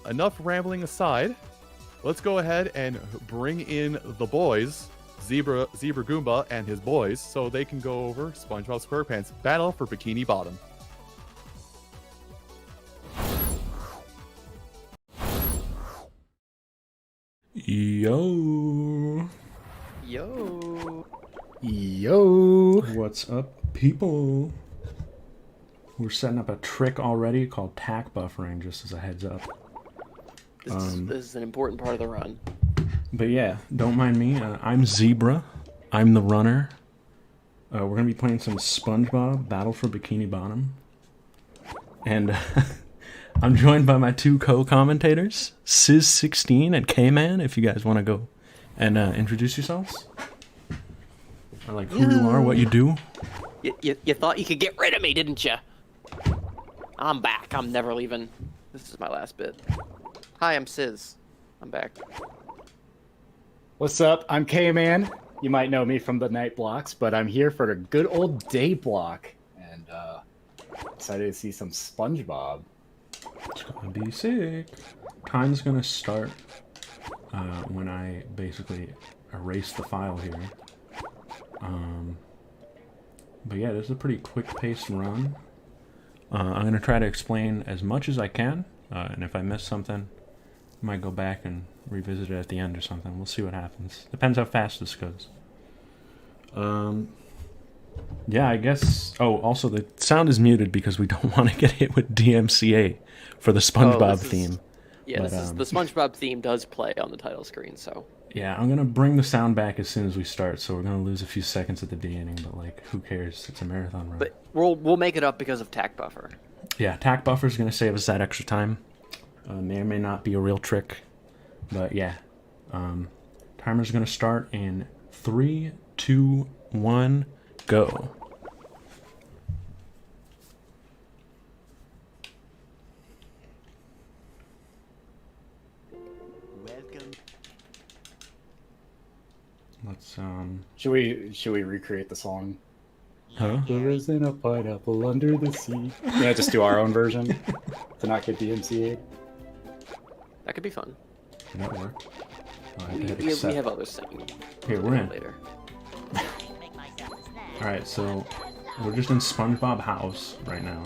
enough rambling aside, let's go ahead and bring in the boys, Zebra Goomba and his boys, so they can go over SpongeBob SquarePants Battle for Bikini Bottom. Yo. What's up, people? We're setting up a trick already called tack buffering, just as a heads up. This is an important part of the run. But yeah, don't mind me. I'm Zebra. I'm the runner. We're going to be playing some SpongeBob Battle for Bikini Bottom. And I'm joined by my two co-commentators, Sizz16 and K-Man, if you guys want to go and introduce yourselves. Or like who you are, what you do. You thought you could get rid of me, didn't you? I'm back. I'm never leaving. This is my last bit. Hi, I'm Sizz. I'm back. What's up? I'm K-Man. You might know me from the night blocks, but I'm here for the good old day block. And excited to see some SpongeBob. It's gonna be sick. Time's gonna start when I basically erase the file here. But yeah, this is a pretty quick-paced run. I'm gonna try to explain as much as I can, and if I miss something, I might go back and revisit it at the end or something. We'll see what happens. Depends how fast this goes. Yeah, I guess... Oh, also, the sound is muted because we don't want to get hit with DMCA for the SpongeBob theme. Yeah, but, the SpongeBob theme does play on the title screen, so... Yeah, I'm going to bring the sound back as soon as we start, so we're going to lose a few seconds at the beginning, but, like, who cares? It's a marathon run. But we'll make it up because of tack buffer. Yeah, tack buffer is going to save us that extra time. May or may not be a real trick, but yeah. Timer's going to start in 3, 2, 1, go. Let's Should we recreate the song? Huh? There isn't a pineapple under the sea. Yeah, just do our own version to not get DMCA'd. That could be fun. Can that work? Oh, We have others singing. Here, we're in. Later. Alright, so we're just in SpongeBob house right now,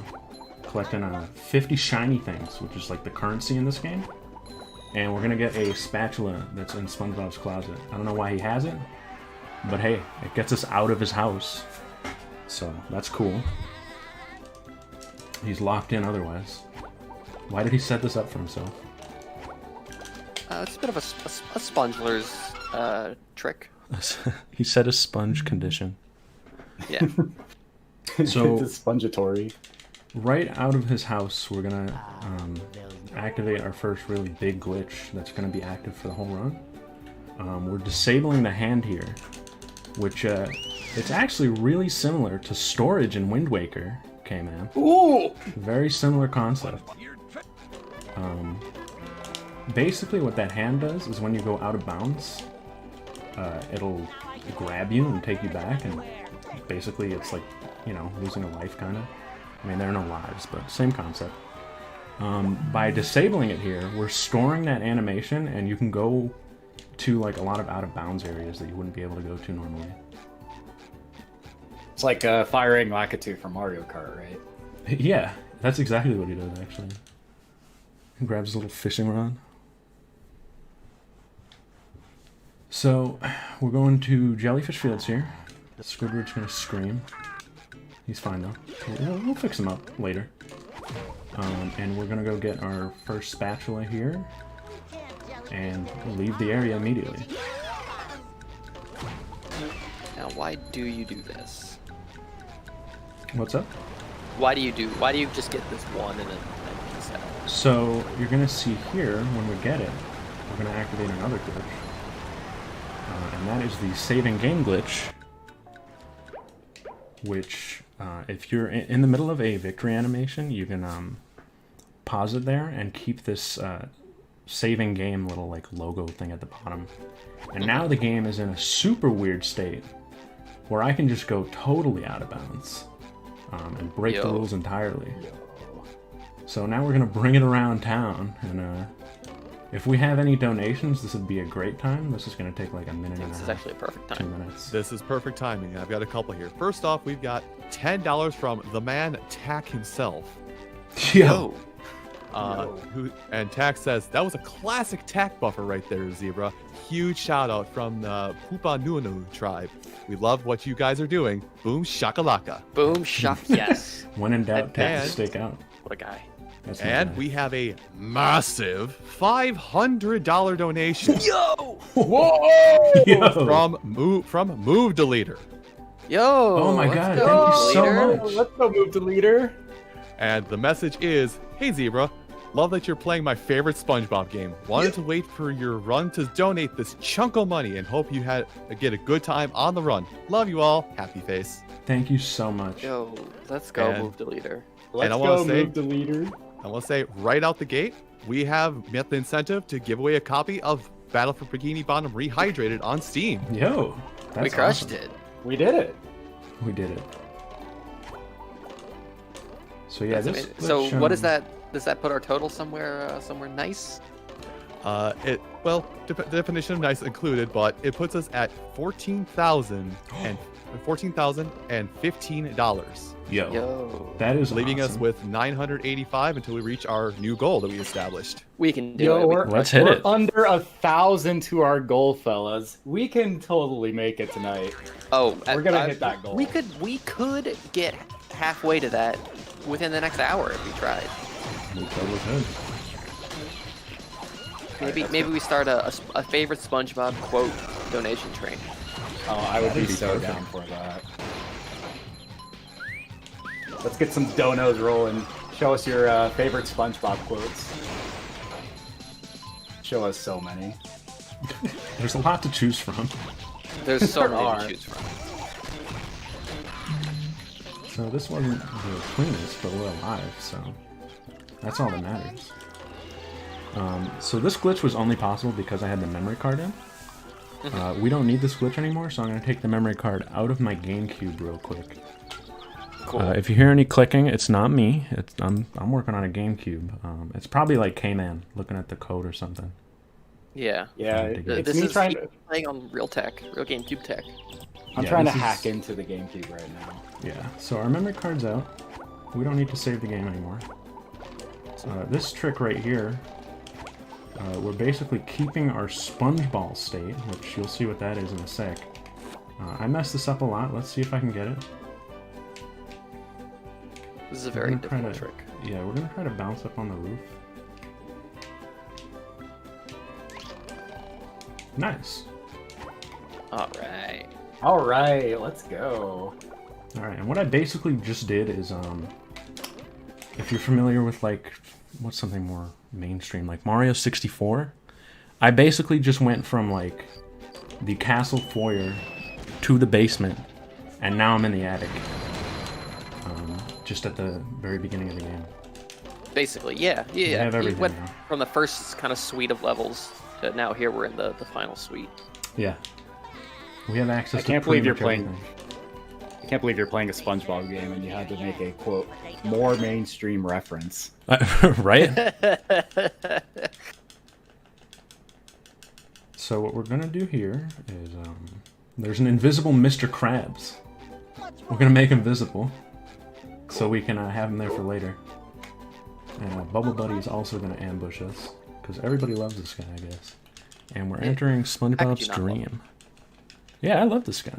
collecting 50 shiny things, which is like the currency in this game. And we're gonna get a spatula that's in SpongeBob's closet. I don't know why he has it, but hey, it gets us out of his house. So, that's cool. He's locked in otherwise. Why did he set this up for himself? It's a bit of a spongler's trick. He set a sponge condition. Yeah. So, It's spongetory. right out of his house, we're gonna activate our first really big glitch that's gonna be active for the whole run. We're disabling the hand here, which it's actually really similar to storage in Wind Waker. Okay, man. Ooh! Very similar concept. Basically, what that hand does is when you go out of bounds, it'll grab you and take you back, and basically it's like, you know, losing a life, kind of. I mean, there are no lives, but same concept. By disabling it here, we're storing that animation, and you can go to like a lot of out-of-bounds areas that you wouldn't be able to go to normally. It's like firing Lakitu from Mario Kart, right? Yeah, that's exactly what he does, actually. He grabs a little fishing rod. So, we're going to Jellyfish Fields here. Squidward's gonna scream. He's fine though. We'll fix him up later. And we're gonna go get our first spatula here. And leave the area immediately. Now, why do you do this? What's up? Why do you just get this one and then piece out? So, you're gonna see here, when we get it, we're gonna activate another glitch. And that is the saving game glitch, which, if you're in the middle of a victory animation, you can pause it there and keep this saving game little like logo thing at the bottom. And now the game is in a super weird state where I can just go totally out of bounds and break the rules entirely. So now we're gonna bring it around town, and if we have any donations, this would be a great time. This is gonna take like a minute and a This half. is actually a perfect 2 time. minutes. This is perfect timing. I've got a couple here. First off, we've got $10 from the man Tack himself. Yo. And Tack says that was a classic Tack buffer right there, Zebra. Huge shout out from the Pupa Nunu tribe. We love what you guys are doing. Boom shakalaka. Boom, shock, yes. When in doubt, take the And- stake out. What a guy. That's my And guy. we have a massive $500 donation Yo! Whoa! Yo. from Move Deleter. Yo! Oh my let's God, go, thank you so leader. much. Let's go move to leader. And the message is, hey Zebra, love that you're playing my favorite SpongeBob game. Wanted to wait for your run to donate this chunk of money and hope you get a good time on the run. Love you all. Happy face. Thank you so much. Yo, let's go And- move to leader. Let's I wanna go say- move to leader. I want to say right out the gate, we have met the incentive to give away a copy of Battle for Bikini Bottom Rehydrated on Steam. Yo, that's We crushed awesome. it. We did it. We did it. So yeah, That's this. amazing. So what is that? that? Does that put our total somewhere nice? Well, the definition of nice included, but it puts us at $14,015. Yo, Yo, that is Leaving us awesome. with 985 until we reach our new goal that we established. we can do Yo, it. we're, Let's hit we're it. under 1,000 to our goal, fellas. We can totally make it tonight. We're gonna hit that goal. We could get halfway to that within the next hour if we tried. We totally could. Maybe we start a favorite SpongeBob quote donation train. Oh, I would be That'd be so perfect. down for that. Let's get some donos rolling. Show us your favorite SpongeBob quotes. Show us so many. There's a lot to choose from. There's so many are. to choose from. So this wasn't the cleanest, but we're alive, so that's all that matters. So this glitch was only possible because I had the memory card in. We don't need this glitch anymore, so I'm going to take the memory card out of my GameCube real quick. Cool. If you hear any clicking, it's not me. I'm working on a GameCube. It's probably like K-Man looking at the code or something. Yeah. Yeah, This it's me trying to. playing on real tech, real GameCube tech. I'm Yeah, trying to this is- hack into the GameCube right now. Yeah, so our memory card's out. We don't need to save the game anymore. This trick right here, we're basically keeping our SpongeBall state, which you'll see what that is in a sec. I messed this up a lot. Let's see if I can get it. This is a We're very gonna try difficult to- trick. Yeah, we're gonna try to bounce up on the roof. Nice. All right. All right, let's go. Alright, and what I basically just did is, if you're familiar with, like, what's something more mainstream, like Mario 64, I basically just went from, like, the castle foyer to the basement, and now I'm in the attic. Just at the very beginning of the game. Basically, yeah. have You everything went now. from the first kind of suite of levels to now here we're in the final suite. Yeah. We have access I to can't pretty believe you're much playing- everything. I can't believe you're playing a SpongeBob game and you had to make a quote more mainstream reference. Right? So what we're gonna do here is, there's an invisible Mr. Krabs. We're gonna make him visible, so we can have him there for later. And Bubble Buddy is also gonna ambush us, because everybody loves this guy, I guess. And we're entering SpongeBob's you not love dream. Yeah, I love this guy.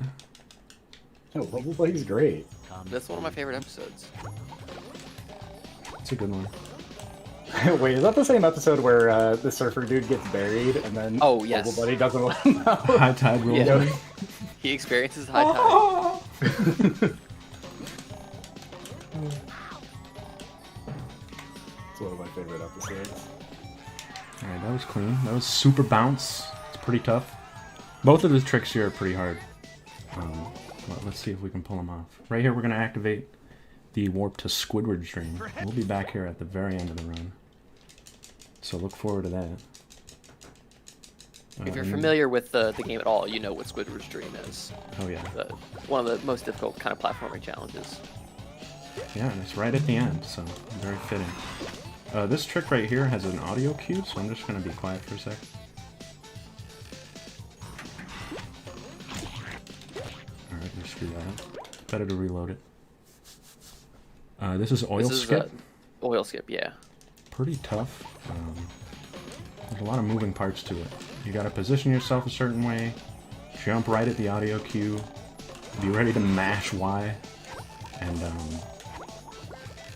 Oh, Bubble Buddy's great. That's one of my favorite episodes. It's a good one. Wait, is that the same episode where the surfer dude gets buried and then Oh, yes. Bubble Buddy doesn't let him out? High tide rolls Yeah. in. He experiences high tide. It's one of my favorite episodes. Alright, that was clean. That was super bounce. It's pretty tough. Both of the tricks here are pretty hard. Well, let's see if we can pull them off. Right here, we're going to activate the warp to Squidward's dream. We'll be back here at the very end of the run. So look forward to that. If you're and- familiar with the game at all, you know what Squidward's Dream is. Oh yeah. One of the most difficult kind of platforming challenges. Yeah, and it's right at the end, so very fitting. This trick right here has an audio cue, so I'm just going to be quiet for a sec. Alright, let's screw that up. Better to reload it. This is oil skip. Oil skip, yeah. Pretty tough. There's a lot of moving parts to it. You gotta position yourself a certain way, jump right at the audio cue, be ready to mash Y, and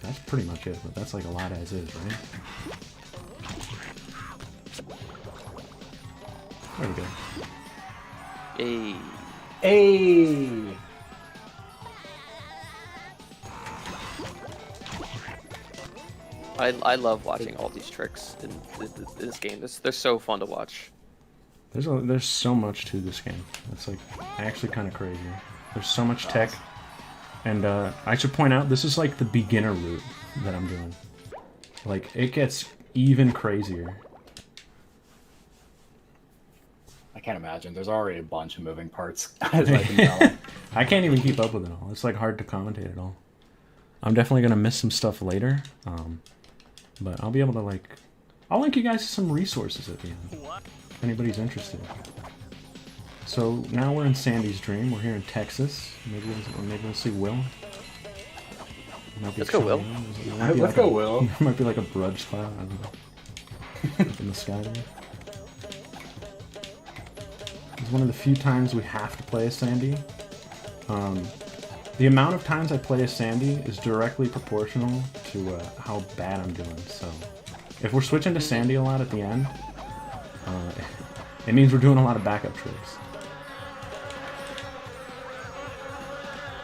that's pretty much it, but that's like a lot as is, right? There we go. Hey. Hey! I love watching all these tricks in this game. They're so fun to watch. There's so much to this game. It's like actually kind of crazy. There's so much tech, and I should point out this is like the beginner route that I'm doing. Like it gets even crazier. I can't imagine. There's already a bunch of moving parts, as I can tell. I can't even keep up with it all. It's like hard to commentate it all. I'm definitely gonna miss some stuff later, but I'll be able to I'll link you guys to some resources at the end, if anybody's interested. So now we're in Sandy's dream. We're here in Texas. Maybe we'll see Will. Let's go, Will. Let's go, Will. There might be like a brudge cloud, I don't know, up in the sky there. It's one of the few times we have to play as Sandy. The amount of times I play as Sandy is directly proportional to how bad I'm doing. So if we're switching to Sandy a lot at the end, it means we're doing a lot of backup tricks.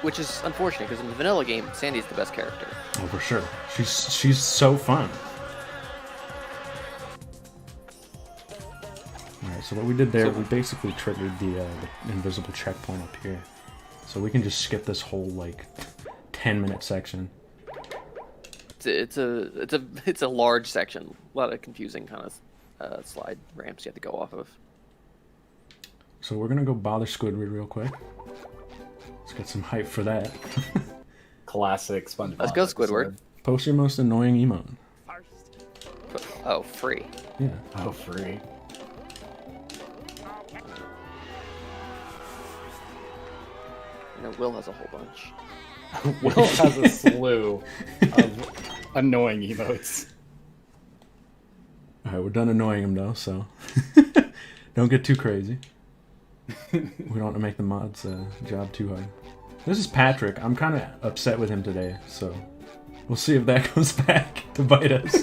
Which is unfortunate, because in the vanilla game, Sandy's the best character. Oh, for sure. She's so fun. Alright, so what we did there, we basically triggered the invisible checkpoint up here. So we can just skip this whole 10-minute section. It's a large section. A lot of confusing kind of slide ramps you have to go off of. So we're gonna go bother Squidward real quick. Let's get some hype for that. Classic SpongeBob. Let's go, Squidward. Post your most annoying emote. Oh, free. Yeah. Oh, free. Will has a whole bunch. Will has a slew of annoying emotes. Alright, we're done annoying him though, so don't get too crazy. We don't want to make the mods' job too hard. This is Patrick. I'm kind of upset with him today, so we'll see if that comes back to bite us.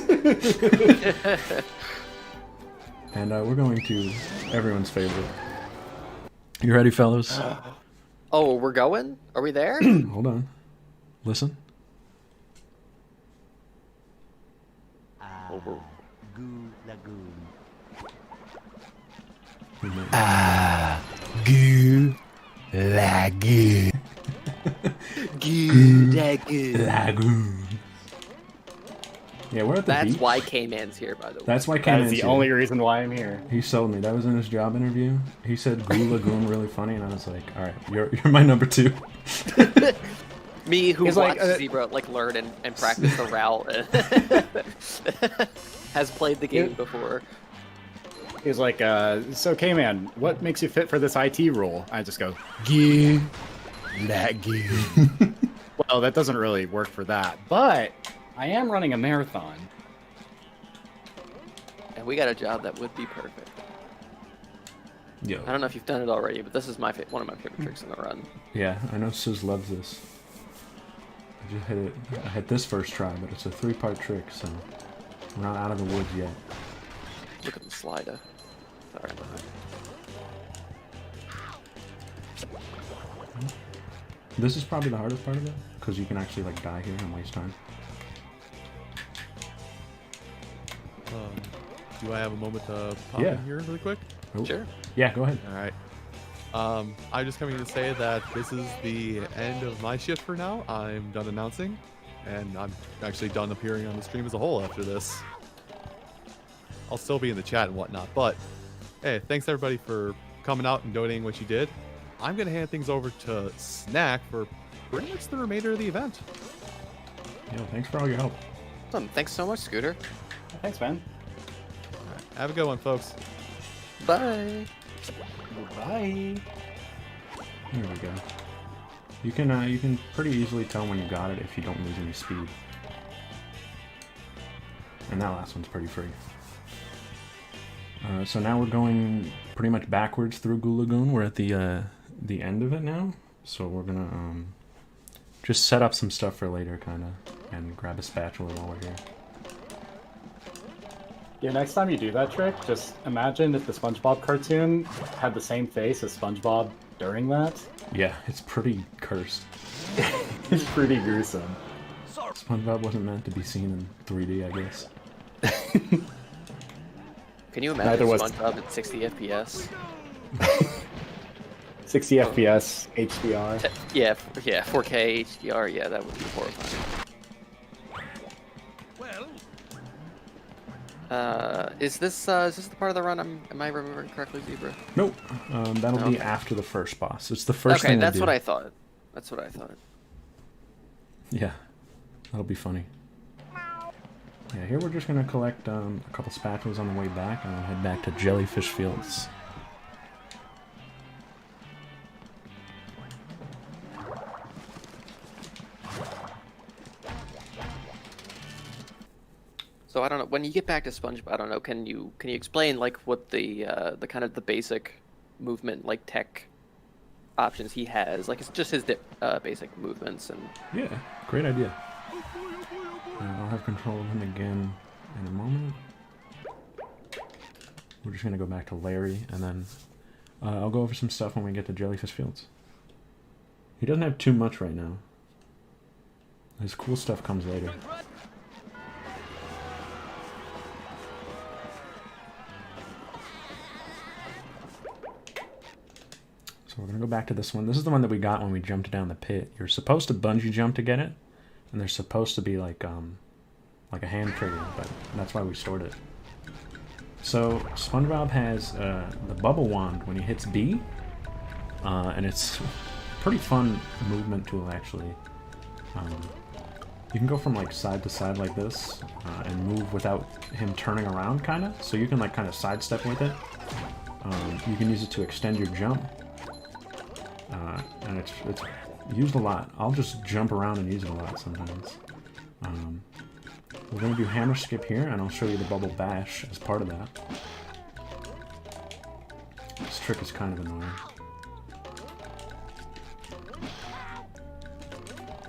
And we're going to everyone's favorite. You ready, fellas? Oh, we're going? Are we there? Hold on. Listen. Goo Lagoon. Goo Lagoon. Goo Lagoon. Lagoon. Yeah, we're at the beach. That's why K-Man's here, by the way. That's why That K-Man's is the here. only reason why I'm here. He sold me. That was in his job interview. He said Goo Lagoon really funny, and I was like, all right, you're my number 2. Me, who He's watched like, Zebra learn and practice the route, has played the game before. He's like, so K-Man, what makes you fit for this IT role? I just go, Goo Lagoon. Well, that doesn't really work for that, but I am running a marathon. And we got a job that would be perfect. Yo. I don't know if you've done it already, but this is one of my favorite tricks in the run. Yeah, I know Sis loves this. I just hit it. I hit this first try, but it's a 3-part trick, so we're not out of the woods yet. Look at the slider. Sorry. This is probably the hardest part of it, because you can actually die here and waste time. Do I have a moment to pop Yeah. in here really quick? Oh. Sure. Yeah, go ahead. All right. I'm just coming to say that this is the end of my shift for now. I'm done announcing, and I'm actually done appearing on the stream as a whole after this. I'll still be in the chat and whatnot, but hey, thanks everybody for coming out and donating what you did. I'm gonna hand things over to Snack for pretty much the remainder of the event. Yo, thanks for all your help. Awesome. Thanks so much, Scooter. Thanks, man. Have a good one, folks. Bye. Bye. There we go. You can pretty easily tell when you got it if you don't lose any speed. And that last one's pretty free. So now we're going pretty much backwards through Goo Lagoon. We're at the end of it now. So we're gonna just set up some stuff for later, kind of, and grab a spatula while we're here. Yeah, next time you do that trick, just imagine if the SpongeBob cartoon had the same face as SpongeBob during that. Yeah, it's pretty cursed. It's pretty gruesome. SpongeBob wasn't meant to be seen in 3D, I guess. Can you imagine Neither was- SpongeBob at 60 FPS? 60 FPS HDR. Yeah, 4K HDR. Yeah, that would be horrifying. Is this the part of the run? Am I remembering correctly, Zebra? Nope. That'll be Okay. after the first boss. It's the first Okay, thing that's we do. what I thought. That's what I thought. Yeah, that'll be funny. Yeah, here we're just gonna collect a couple spatulas on the way back, and then head back to Jellyfish Fields. So I don't know. When you get back to SpongeBob, I don't know. Can you explain like what the kind of the basic movement like tech options he has? Like it's just his basic movements and. Yeah, great idea. I'll have control of him again in a moment. We're just gonna go back to Larry, and then I'll go over some stuff when we get to Jellyfish Fields. He doesn't have too much right now. His cool stuff comes later. So we're gonna go back to this one. This is the one that we got when we jumped down the pit. You're supposed to bungee jump to get it, and there's supposed to be like a hand trigger, but that's why we stored it. So SpongeBob has the bubble wand when he hits B, and it's a pretty fun movement tool actually. You can go from like side to side like this and move without him turning around, kind of. So you can like kind of sidestep with it. You can use it to extend your jump. And it's used a lot. I'll just jump around and use it a lot sometimes. We're going to do hammer skip here, and I'll show you the bubble bash as part of that. This trick is kind of annoying.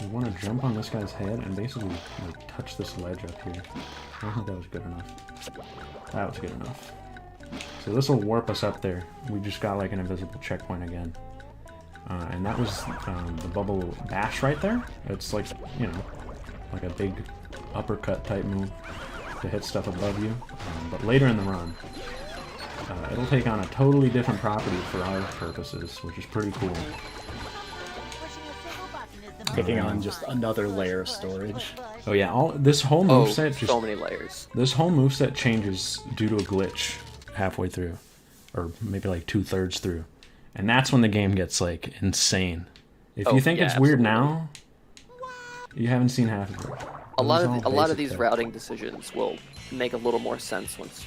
You want to jump on this guy's head and basically like, touch this ledge up here. I don't think that was good enough. That was good enough. So this will warp us up there. We just got like an invisible checkpoint again. And that was the bubble bash right there. It's like, you know, like a big uppercut type move to hit stuff above you. But later in the run, it'll take on a totally different property for our purposes, which is pretty cool. Taking on just another layer of storage. Oh yeah, this whole moveset just so many layers. This whole moveset changes due to a glitch halfway through, or maybe like 2/3 through. And that's when the game gets, like, insane. If you think it's weird now, you haven't seen half of it. A lot of these routing decisions will make a little more sense once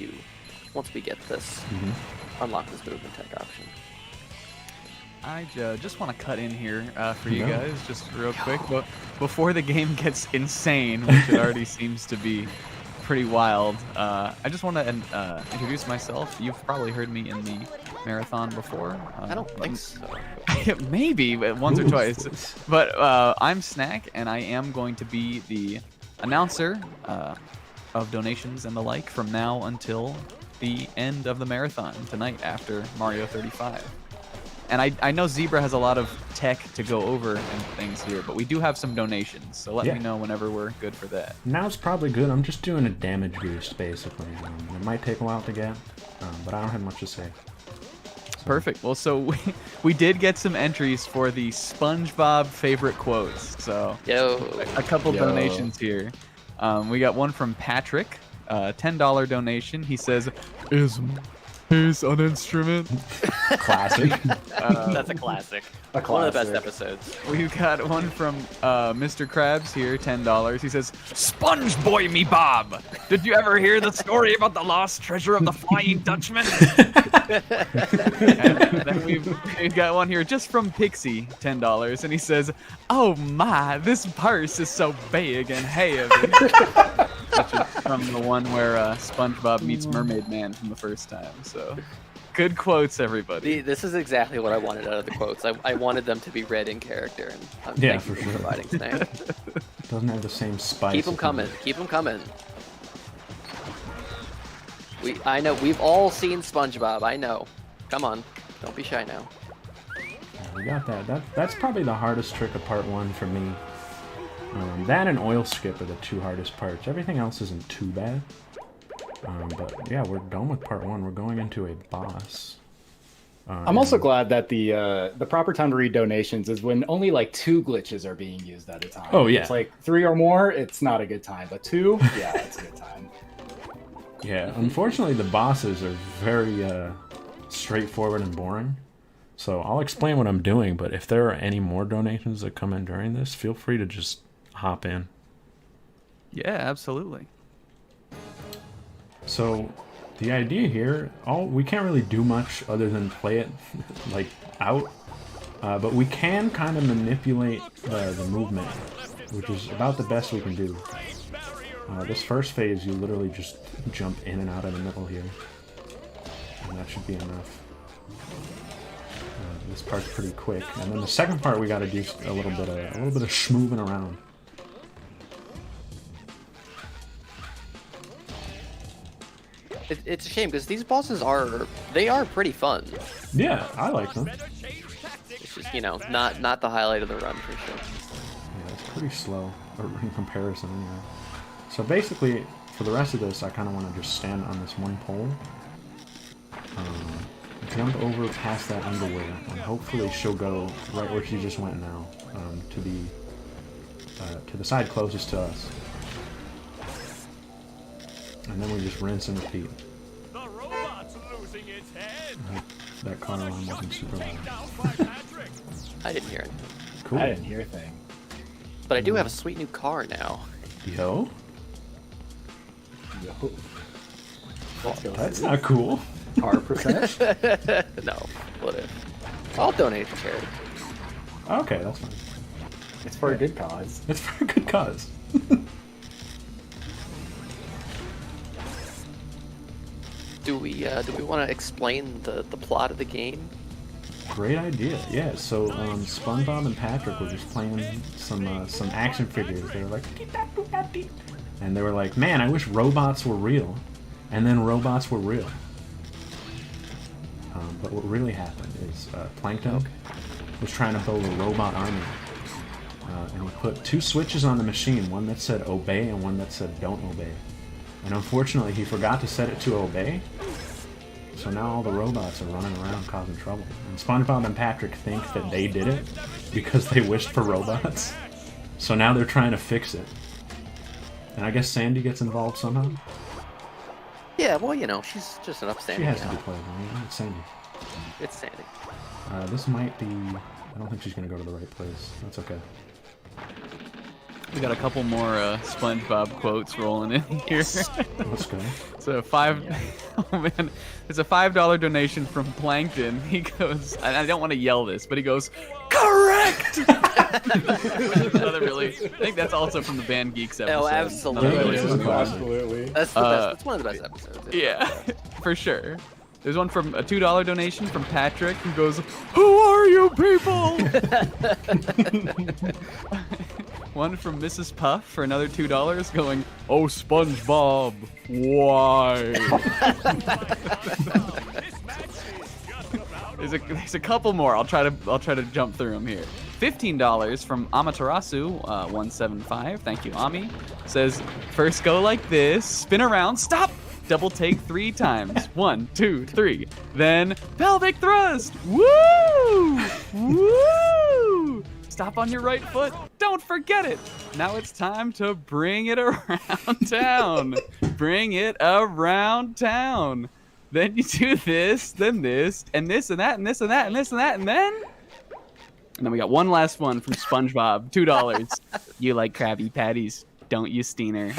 we get this, unlock this movement tech option. I just want to cut in here for you guys, just real quick. But before the game gets insane, which it already seems to be pretty wild, I just want to introduce myself. You've probably heard me in the marathon before. I don't think so. Maybe once or twice. But I'm Snack, and I am going to be the announcer of donations and the like from now until the end of the marathon tonight after Mario 35. And I know Zebra has a lot of tech to go over and things here, but we do have some donations, so let me know whenever we're good for that. Now's probably good. I'm just doing a damage boost, basically. It might take a while to get, but I don't have much to say. So. Perfect. Well, so we did get some entries for the SpongeBob favorite quotes, so a couple donations here. We got one from Patrick, $10 donation. He says, Here's an instrument. Classic. That's a classic. A One of the best classic. episodes. We've got one from Mr. Krabs here, $10. He says, "Sponge Boy me Bob, did you ever hear the story about the lost treasure of the Flying Dutchman?" And then we've got one here just from Pixie, $10, and he says, "Oh my, this purse is so big and heavy." Which is from the one where SpongeBob meets Mermaid Man from the first time. So, good quotes, everybody. This is exactly what I wanted out of the quotes. I wanted them to be read in character, and Yeah, thank you for for sure. providing tonight. Doesn't have the same spice. Keep them coming. Keep them coming. I know we've all seen SpongeBob. I know. Come on, don't be shy now. Yeah, we got that. That's probably the hardest trick of part 1 for me. That and oil skip are the 2 hardest parts. Everything else isn't too bad. But yeah, we're done with part 1. We're going into a boss. I'm also glad that the proper time to read donations is when only like 2 glitches are being used at a time. Oh, If yeah. it's like 3 or more, it's not a good time. But 2, yeah, it's a good time. Yeah, unfortunately the bosses are very straightforward and boring. So I'll explain what I'm doing, but if there are any more donations that come in during this, feel free to just hop in. Yeah, absolutely. So the idea here, we can't really do much other than play it like out, but we can kind of manipulate the movement, which is about the best we can do. This first phase, you literally just jump in and out of the middle here, and that should be enough. This part's pretty quick, and then the second part we got to do a little bit of schmooving around. It's a shame because these bosses are pretty fun. Yeah, I like them. It's just not the highlight of the run for sure. Yeah, it's pretty slow in comparison anyway. So basically, for the rest of this, I kind of want to just stand on this one pole, jump over past that underwear, and hopefully she'll go right where she just went now, to the side closest to us. And then we just rinse and repeat. The robot's losing its head. That car alarm wasn't super loud. I didn't hear it, Cool. I didn't hear a thing. but I do have a sweet new car now. Yo, Yo. Let's go that's see. not cool. Car percentage. No, whatever. I'll donate to charity. Okay, that's fine. It's for a good cause. It's for a good cause. Do we want to explain the plot of the game? Great idea. Yeah. So SpongeBob and Patrick were just playing some action figures. They were like, and they were like, man, I wish robots were real. And then robots were real. But what really happened is Plankton was trying to build a robot army. And he put 2 switches on the machine, one that said obey and one that said don't obey. And unfortunately, he forgot to set it to obey. So now all the robots are running around causing trouble. And SpongeBob and Patrick think that they did it because they wished for robots. So now they're trying to fix it. And I guess Sandy gets involved somehow. Yeah, well, she's just an She upstanding has to be gal. playable. Right? It's Sandy. It's Sandy. This might be... I don't think she's going to go to the right place. That's okay. We got a couple more SpongeBob quotes rolling in here. Let's go. So oh man, it's a $5 donation from Plankton. He goes, and I don't want to yell this, but he goes, correct. Which is another really, I think that's also from the Band Geeks episode. Oh, absolutely. Another Yeah, really yeah, good yeah. one. Absolutely. That's the best. That's one of the best episodes. Yeah, for sure. There's one from a $2 donation from Patrick who goes, who are you people? One from Mrs. Puff for another $2 going, oh SpongeBob, why? There's a couple more. I'll try to jump through them here. $15 from Amaterasu 175. Thank you, Ami. Says, first go like this, spin around, stop. Double take 3 times. 1, 2, 3. Then pelvic thrust. Woo! Woo! Stop on your right foot. Don't forget it. Now it's time to bring it around town. Bring it around town. Then you do this, then this, and this, and that, and this, and that, and this, and that, and then... And then we got one last one from SpongeBob, $2. You like Krabby Patties, don't you, Steiner?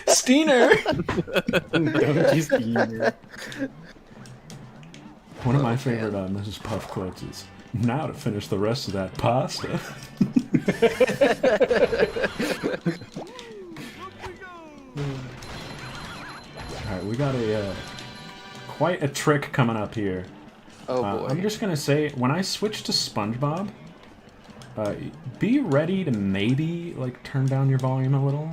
Steiner! Don't you steam. One of my favorite Mrs. Puff quotes is, now to finish the rest of that pasta. Alright, we got quite a trick coming up here. Oh boy. I'm just gonna say, when I switch to SpongeBob, be ready to maybe like turn down your volume a little.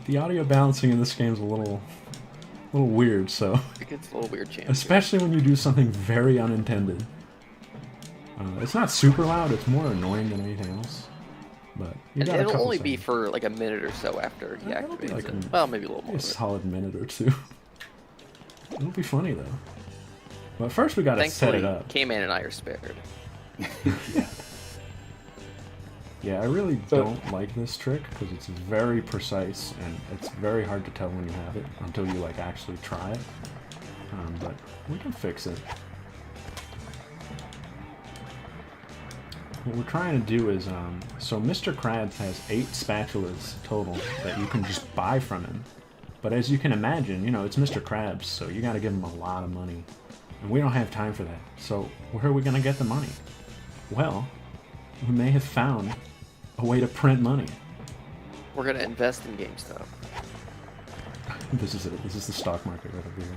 The audio balancing in this game is a little weird, so It gets a little weird, chance. especially when you do something very unintended. It's not super loud; it's more annoying than anything else. But you And got a it'll couple only be seconds. for like a minute or so after he It'll be activates like it. a- Well, maybe a little more. A solid minute or two. It'll be funny though. But first we gotta set Thankfully, it up. K-Man and I are spared. Yeah, I really So- don't like this trick because it's very precise and it's very hard to tell when you have it until you like actually try it. But we can fix it. What we're trying to do is, so Mr. Krabs has 8 spatulas total that you can just buy from him. But as you can imagine, you know, it's Mr. Krabs, so you gotta give him a lot of money. And we don't have time for that. So where are we gonna get the money? Well, we may have found a way to print money. We're gonna invest in GameStop. This is it. This is the stock market right over here.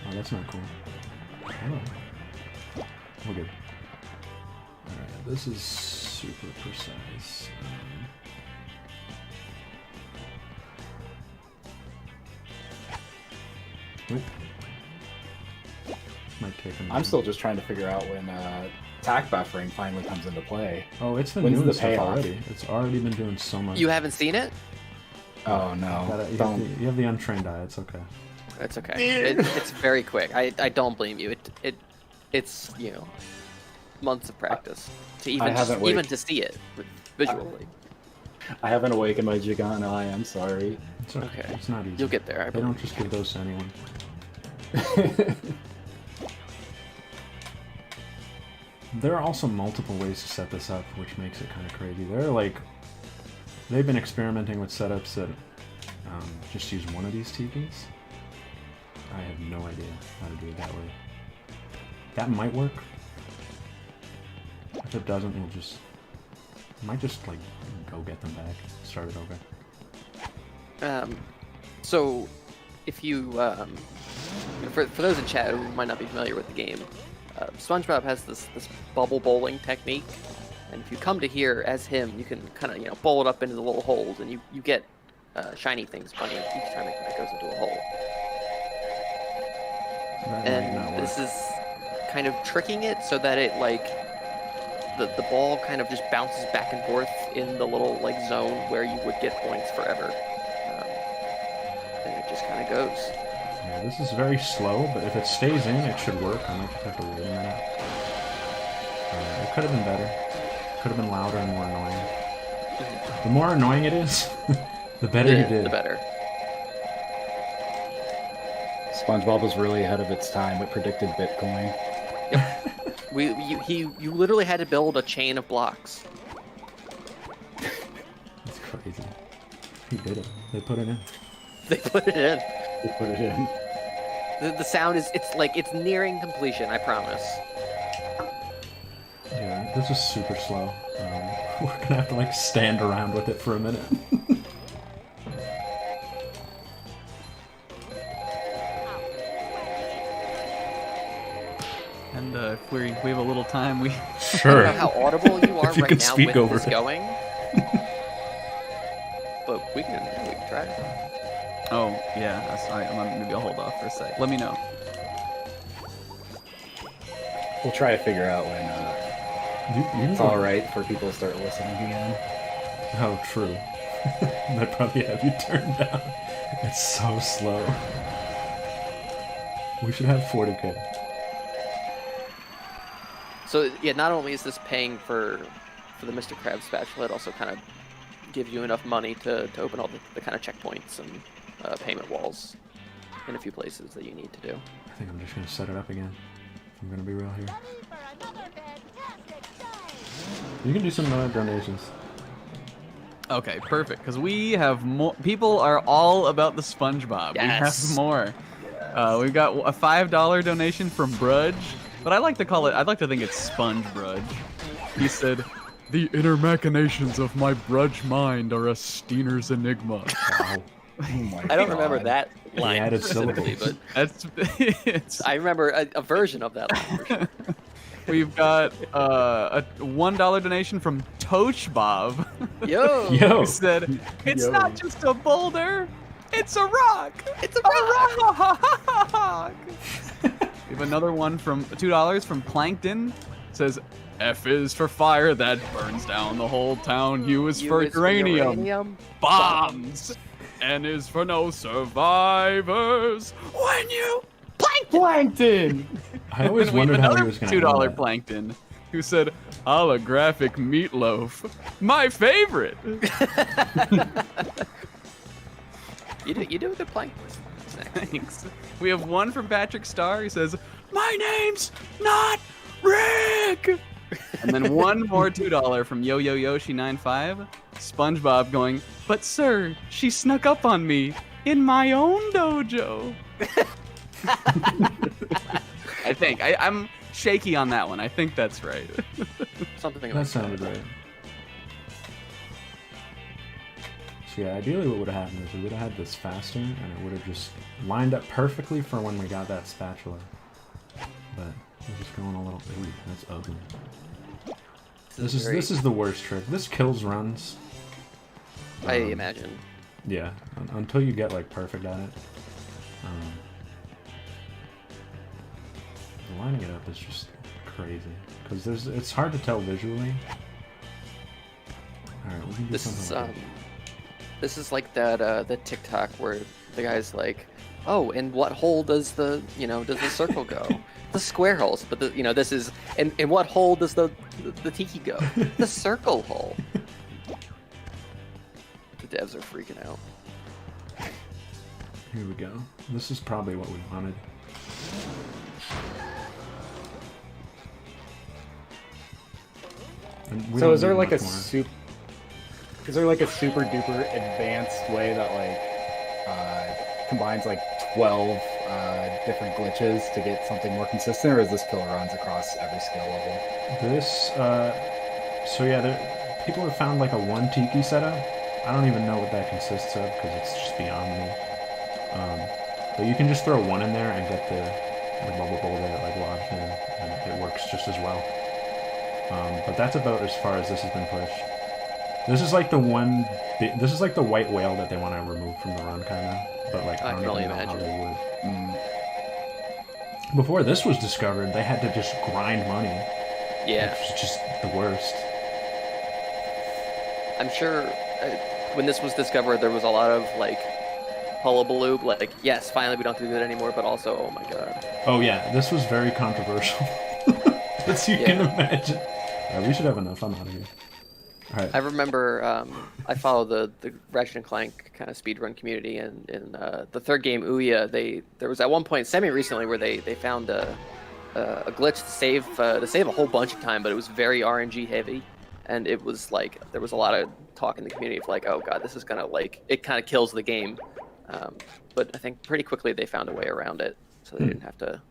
Oh, that's not cool. Oh. We're good. Alright, this is super precise. Oop. Might take a minute. I'm still just trying to figure out when tack buffering finally comes into play. Oh, it's been When's doing the stuff payoff? already. It's already been doing so much. You haven't seen it? Oh no! You have the untrained eye. It's okay. It's okay. It's very quick. I don't blame you. It's you know months of practice to even haven't even waited. to see it visually. I haven't awakened my Jigan eye. I'm sorry. It's okay. Okay. It's not easy. You'll get there. I They don't believe. just give those to anyone. There are also multiple ways to set this up, which makes it kind of crazy. They've been experimenting with setups that just use one of these TVs. I have no idea how to do it that way. That might work. If it doesn't, we'll just... might just, like, go get them back. Start it over. So, if you, for those in chat who might not be familiar with the game, SpongeBob has this bubble bowling technique, and if you come to here as him, you can kind of bowl it up into the little holes, and you get shiny things funny each time it goes into a hole. That might not And work. this is kind of tricking it so that it the ball kind of just bounces back and forth in the little zone where you would get points forever, and it just kind of goes. Yeah, this is very slow, but if it stays in, it should work. I might just have to wait a minute. It could have been better. Could have been louder and more annoying. The more annoying it is, the better you did. The better. SpongeBob was really ahead of its time. It predicted Bitcoin. You literally had to build a chain of blocks. It's crazy. He did it. They put it in. They put it in. They put it in. The sound is it's nearing completion. I promise. Yeah, this is super slow. We're gonna have to stand around with it for a minute. And if we have a little time, we I don't know how audible you are If you right could now speak with over this it. going. But we can try. Oh, yeah, that's right. Maybe I'll hold off for a sec. Let me know. We'll try to figure out when it's all right for people to start listening again. Oh, true. They'd probably have you turned down. It's so slow. We should have 40K. So yeah, not only is this paying for the Mr. Krabs spatula, it also kind of gives you enough money to open all the kind of checkpoints and payment walls in a few places that you need to do. I think I'm just gonna set it up again. If I'm gonna be real here. You can do some donations. Okay, perfect. Because we have more. People are all about the SpongeBob. Yes. We have more. We've got a $5 donation from Brudge, but I like to call it. I'd like to think it's Sponge Brudge. He said, "The inner machinations of my Brudge mind are a Steiner's enigma." Wow. Oh my I don't God. remember that line added specifically, syllables. but It's. I remember a version of that line for sure. We've got a $1 donation from Toach Yo! Yo. Who said, "It's Yo. not just a boulder, it's a rock. It's a rock! rock." We have another one from $2 from Plankton. Says, "F is for fire that burns down the whole town. U is for U is uranium, bombs. N is for no survivors. When you Plankton! I always we have wondered how he another was gonna $2 end that. Plankton, who said, "Holographic meatloaf, my favorite." You do a good plank. Thanks. We have one from Patrick Starr. He says, "My name's not Rick." And then one more $2 from Yo Yo Yoshi 95. SpongeBob going, "But sir, she snuck up on me in my own dojo." I think I'm shaky on that one. I think that's right. Something That like sounded right. So yeah, ideally what would have happened is we would have had this faster, and it would have just lined up perfectly for when we got that spatula. But we're just going a little. Ooh, that's ugly. This is the worst trick. This kills runs. I imagine. Yeah, until you get like perfect at it. Lining it up is just crazy because it's hard to tell visually. All right, we can do something like that. This is like that the TikTok where the guy's like, "Oh, in what hole does the circle go?" The square holes, but this is in what hole does the tiki go? The circle hole. The devs are freaking out. Here we go. This is probably what we wanted. And we So don't is there need like much a more. Is there like a super duper advanced way that like combines like 12 different glitches to get something more consistent, or is this killer runs across every skill level? This, so yeah, people have found like a one tiki setup. I don't even know what that consists of because it's just beyond me. But you can just throw one in there and get the bubble boulder like logged in, and it works just as well. But that's about as far as this has been pushed. This is like the one. This is like the white whale that they want to remove from the run, kind of. But like I don't can only even know how imagine. they would. Before this was discovered, they had to just grind money. Yeah, Which is just the worst. I'm sure when this was discovered, there was a lot of like hullabaloo, like, yes, finally we don't have to do that anymore, but also, oh my god. Oh yeah, this was very controversial. As you can imagine. Alright, we should have enough. I'm out of here. Alright. I remember I follow the Ratchet and Clank kind of speedrun community, and in the third game, Ouya, there was at one point semi-recently where they found a glitch to save a whole bunch of time, but it was very RNG heavy, and it was like there was a lot of talk in the community of like, oh god, this is gonna like it kind of kills the game. But I think pretty quickly they found a way around it, so they didn't have to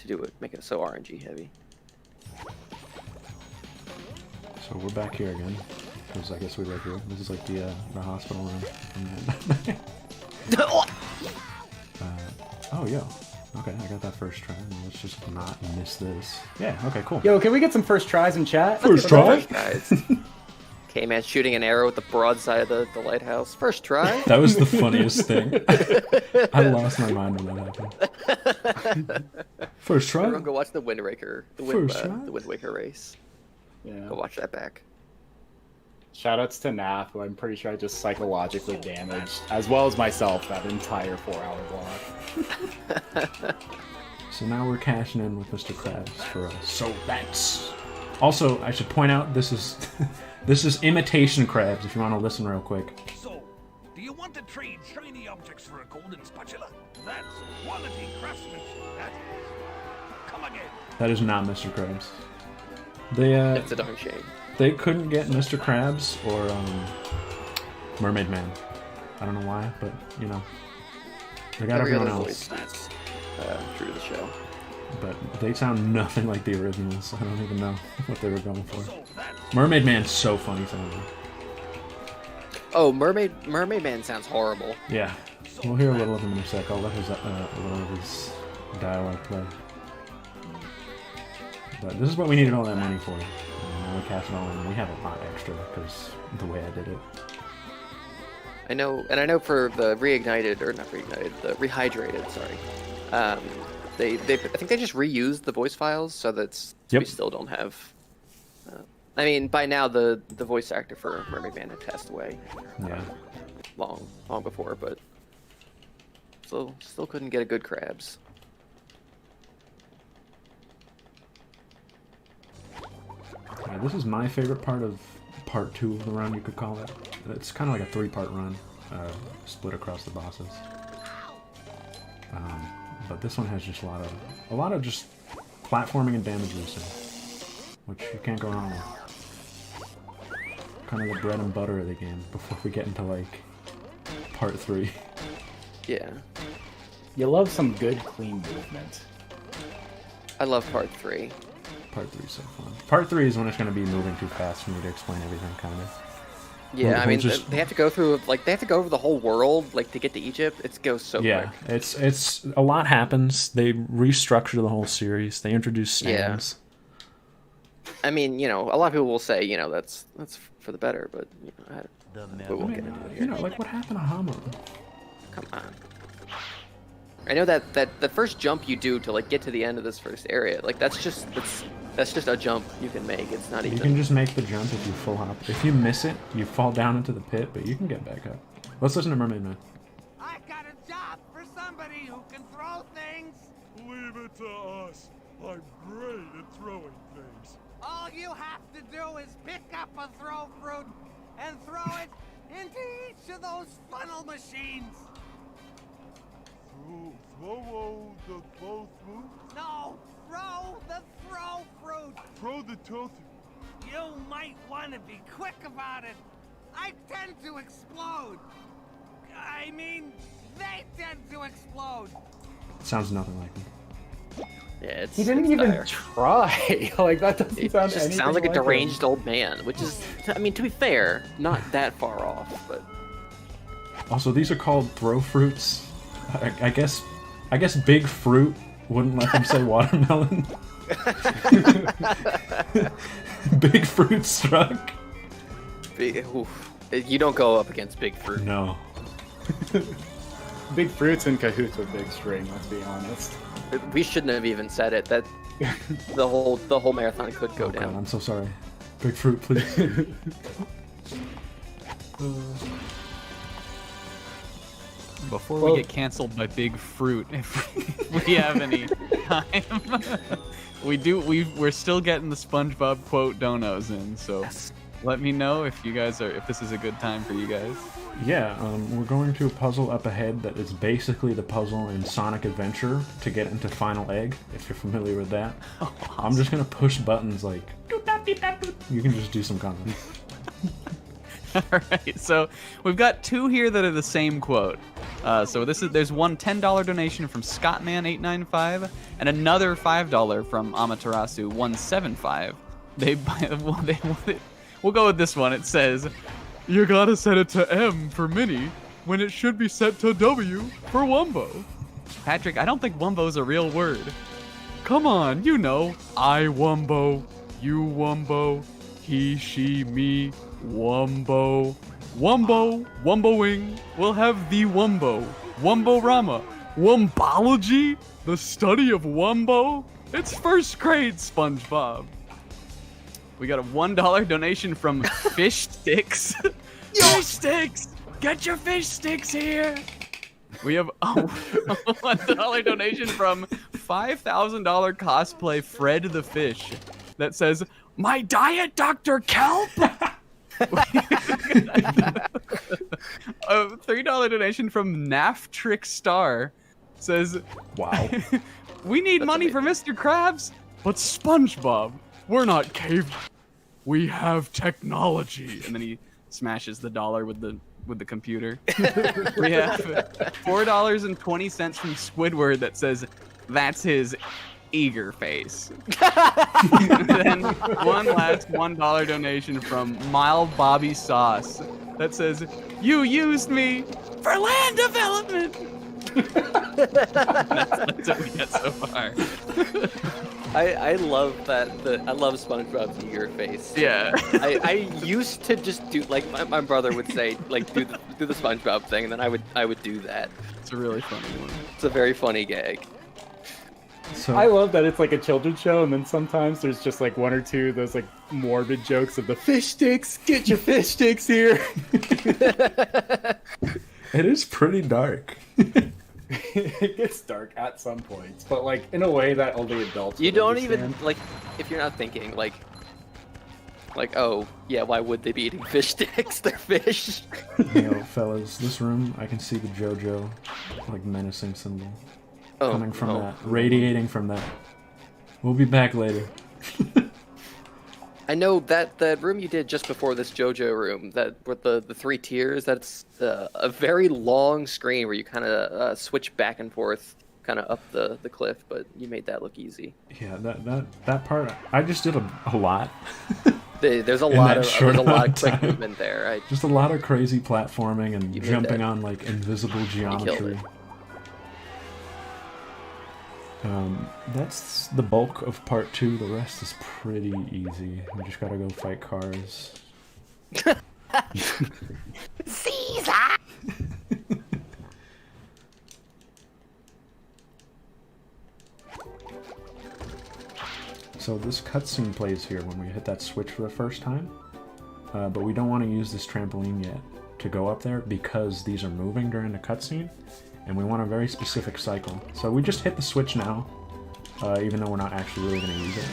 do it, make it so RNG heavy. So we're back here again, because I guess we live here. This is like the hospital room. Oh, yo. Okay, I got that first try. Let's just not miss this. Yeah, okay, cool. Yo, can we get some first tries in chat? First try? Guys. K-Man shooting an arrow with the broadside of the lighthouse. First try. That was the funniest thing. I lost my mind when that happened. First try? Everyone go watch the Wind Waker, the Wind Waker race. Yeah. Go watch that back. Shoutouts to Nath, who I'm pretty sure I just psychologically damaged, as well as myself, that entire 4-hour block. So now we're cashing in with Mr. Krabs for us. So that's... Also, I should point out, this is... This is imitation Krabs, if you want to listen real quick. So, do you want to trade shiny objects for a golden spatula. That's quality craftsmanship, that is. Come again. That is not Mr. Krabs. They It's a darn shame. they couldn't get Mr. Krabs or Mermaid Man. I don't know why, but you know, they got Every everyone other else. voice is true to the show. But they sound nothing like the originals. I don't even know what they were going for. Mermaid Man's so funny sounding. Oh, Mermaid Man sounds horrible. Yeah, we'll hear a little of him in a sec. I'll let his, a little of his dialogue play. But this is what we needed all that money for. And now we cash it all in. We have a lot extra because the way I did it. I know for the reignited, or not reignited, the rehydrated, sorry. I think they just reused the voice files so that we still don't have. I mean, by now the voice actor for Mermaid Man had passed away. Yeah. Long before, but still couldn't get a good Krabs. Yeah, this is my favorite part of part 2 of the run, you could call it. It's kind of like a 3-part run, split across the bosses. But this one has just a lot of just platforming and damage boosting, which you can't go wrong with. Kind of the bread and butter of the game before we get into like part 3. Yeah. You love some good, clean movement. I love part 3. Part 3 is so fun. Part 3 is when it's going to be moving too fast for me to explain everything, kind of. Yeah, We'll I mean, just- they have to go through over the whole world, like to get to Egypt. It goes so Yeah, quick. it's a lot happens. They restructure the whole series. They introduce stands. I mean, a lot of people will say, that's for the better, but we won't get into it here. You know, like what happened to Hamo? Come on. I know that the first jump you do to like get to the end of this first area, like that's just a jump you can make. It's not even. You can just make the jump if you full hop. If you miss it, you fall down into the pit, but you can get back up. Let's listen to Mermaid Man. I got a job for somebody who can throw things. Leave it to us. I'm great at throwing things. All you have to do is pick up a throw fruit and throw it into each of those funnel machines. Throw the throw fruit? No, throw the throw fruit. Throw the toast. You might want to be quick about it. I tend to explode. I mean, they tend to explode. Sounds nothing like me. Yeah, it's. He didn't it's even dire. try. Like that doesn't It sound just anything sounds like a him. deranged old man, which is, I mean, to be fair, not that far off, but. Also, these are called throw fruits. I guess Big Fruit wouldn't let them say watermelon. Big Fruit struck. You don't go up against Big Fruit. No. Big Fruit's in cahoots with Big String. Let's be honest. We shouldn't have even said it. That the whole marathon could go Oh, God, down. I'm so sorry. Big Fruit, please. Before we get canceled by Big Fruit, if we have any time, we're still getting the SpongeBob quote donos in, so let me know if this is a good time for you guys. Yeah, we're going to a puzzle up ahead that is basically the puzzle in Sonic Adventure to get into Final Egg, if you're familiar with that. Oh, awesome. I'm just gonna push buttons like doop, doop, doop, doop, doop. You can just do some comments. Alright, so we've got two here that are the same quote. So there's one $10 donation from Scottman895 and another $5 from Amaterasu175. We'll go with this one. It says, "You gotta set it to M for mini when it should be set to W for Wumbo." Patrick, I don't think Wumbo's a real word. Come on, you know. I Wumbo, you Wumbo, he, she, me, Wumbo. Wumbo, Wumboing, we'll have the Wumbo. Wumbo-rama. Wumbology? The study of Wumbo? It's first grade, SpongeBob. We got a $1 donation from Fish Sticks. Fish Sticks! Get your fish sticks here! We have a $1 donation from $5,000 cosplay Fred the Fish that says, "My diet, Dr. Kelp!" A $3 donation from Naftrick Star says, Wow. "We need money for Mr. Krabs, but SpongeBob, we're not cave. We have technology." And then he smashes the dollar with the computer. We have $4.20 from Squidward that says, "That's his eager face." And then one last $1 donation from Mild Bobby Sauce that says, "You used me for land development." that's what we get so far. I love that. I love SpongeBob's eager face. Yeah. I used to just do like my brother would say, like do the SpongeBob thing, and then I would do that. It's a really funny one. It's a very funny gag. So I love that it's like a children's show, and then sometimes there's just like one or two of those like morbid jokes of the fish sticks. Get your fish sticks here. it is pretty dark. It gets dark at some points, but like in a way that only adults. You would don't understand. even like if you're not thinking like oh yeah, why would they be eating fish sticks? They're fish. You know, fellas, this room, I can see the JoJo, like, menacing symbol coming from that, radiating from that. We'll be back later. I know that room you did just before this JoJo room, that with the 3 tiers, that's a very long screen where you kind of switch back and forth, kind of up the cliff, but you made that look easy. Yeah, that part, I just did a lot. There's a In lot that of short quick amount of time. movement there. Just a lot of crazy platforming and You made jumping that. on, like, invisible geometry. it. That's the bulk of part 2. The rest is pretty easy. We just gotta go fight cars. Caesar! So this cutscene plays here when we hit that switch for the first time, but we don't want to use this trampoline yet to go up there because these are moving during the cutscene, and we want a very specific cycle. So we just hit the switch now, even though we're not actually really going to use it.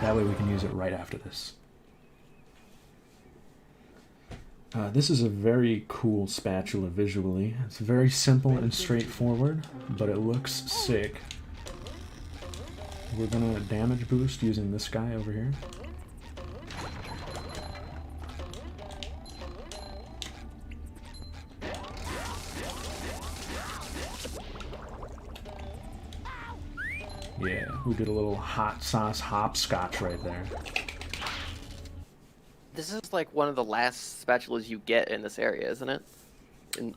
That way we can use it right after this. This is a very cool spatula visually. It's very simple and straightforward, but it looks sick. We're gonna damage boost using this guy over here. Yeah, we did a little hot sauce hopscotch right there. This is like one of the last spatulas you get in this area, isn't it?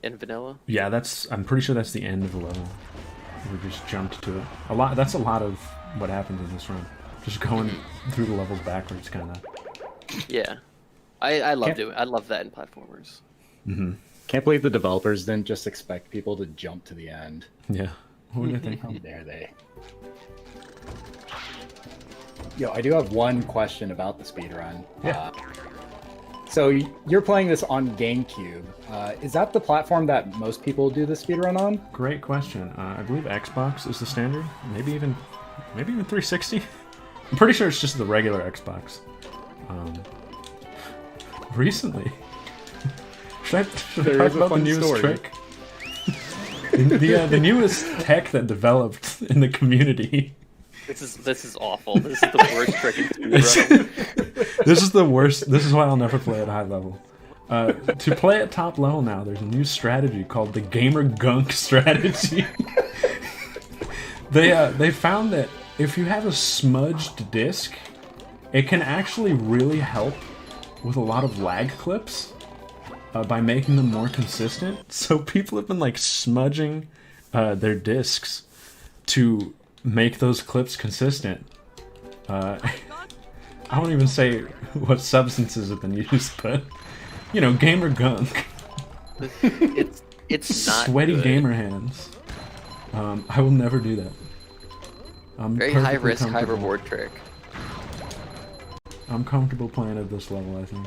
In vanilla? Yeah, I'm pretty sure that's the end of the level. We just jumped to it. That's a lot of what happens in this run. Just going through the levels backwards, kind of. Yeah. I love doing. I love that in platformers. Mm-hmm. Can't believe the developers didn't just expect people to jump to the end. Yeah. What do you think? How dare they? Yo, I do have one question about the speedrun. Yeah. So you're playing this on GameCube. Is that the platform that most people do the speedrun on? Great question. I believe Xbox is the standard. Maybe even 360. I'm pretty sure it's just the regular Xbox. Recently, should I There talk is a about the fun newest story. trick? the newest tech that developed in the community. This is awful. This is the worst trick in speedrun. This is the worst. This is why I'll never play at high level. To play at top level now, there's a new strategy called the Gamer Gunk strategy. They found that if you have a smudged disc, it can actually really help with a lot of lag clips by making them more consistent. So people have been like smudging their discs to make those clips consistent. I won't even say what substances have been used, but you know, gamer gunk. It's not sweaty good. gamer hands. I will never do that. I'm Very high perfectly risk, high comfortable. reward trick. I'm comfortable playing at this level, I think.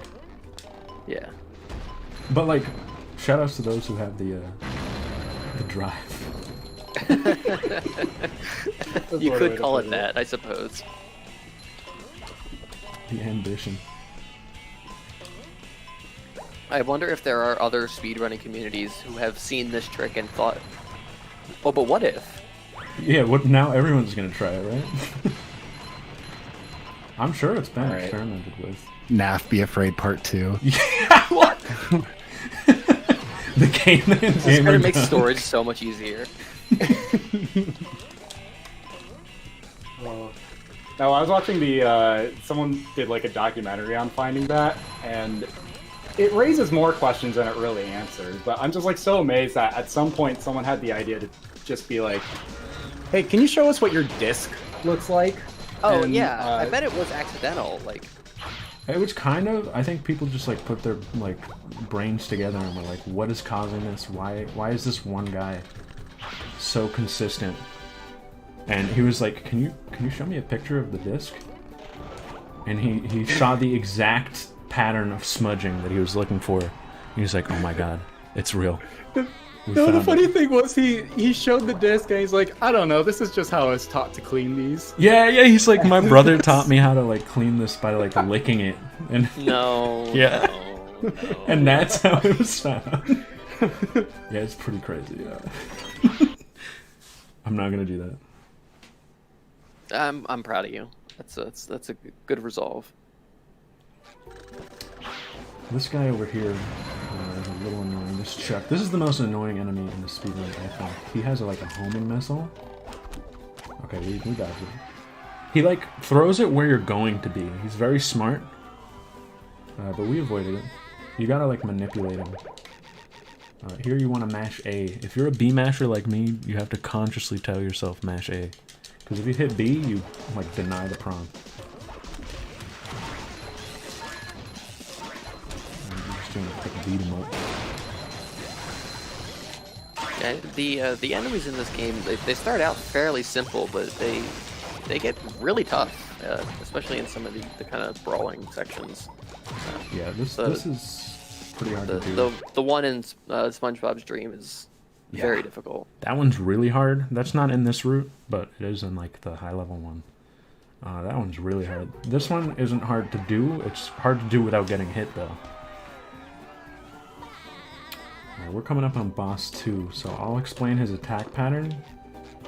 Yeah. But like, shoutouts to those who have the drive. You could call it that, I suppose. The ambition. I wonder if there are other speedrunning communities who have seen this trick and thought, oh, but what if? Yeah, what now? Everyone's gonna try it, right? I'm sure it's been Right. experimented with. NAF Be Afraid Part 2. Yeah, what? The game It's gonna make storage so much easier. No, I was watching the, someone did like a documentary on finding that, and it raises more questions than it really answers, but I'm just like so amazed that at some point someone had the idea to just be like, hey, can you show us what your disc looks like? Oh And, yeah, I bet it was accidental. Like, It was kind of, I think people just like put their like brains together and were like, what is causing this? Why is this one guy so consistent? And he was like, can you show me a picture of the disc? And he saw the exact pattern of smudging that he was looking for. He was like, oh my god, it's real. No, the funny thing was he showed the disc and he's like, I don't know, this is just how I was taught to clean these. Yeah, he's like, my brother taught me how to like clean this by like licking it. And no. Yeah. No. and that's how it was found. Yeah, it's pretty crazy, yeah. I'm not gonna do that. I'm proud of you. That's a good resolve. This guy over here is a little annoying. This Chuck. This is the most annoying enemy in the speedrun, I think. He has like a homing missile. Okay, we dodged it. He like throws it where you're going to be. He's very smart. But we avoided it. You gotta like manipulate him. Here you want to mash A. If you're a B masher like me, you have to consciously tell yourself mash A. Because if you hit B, you like deny the prompt. I'm just doing a quick beat him up. Yeah, the enemies in this game, they start out fairly simple, but they get really tough, especially in some of the kind of brawling sections. Yeah, this is pretty hard to do. The one in SpongeBob's Dream is very difficult. That one's really hard. That's not in this route, but it is in like the high level one. That one's really hard. This one isn't hard to do. It's hard to do without getting hit though. We're coming up on boss 2, so I'll explain his attack pattern,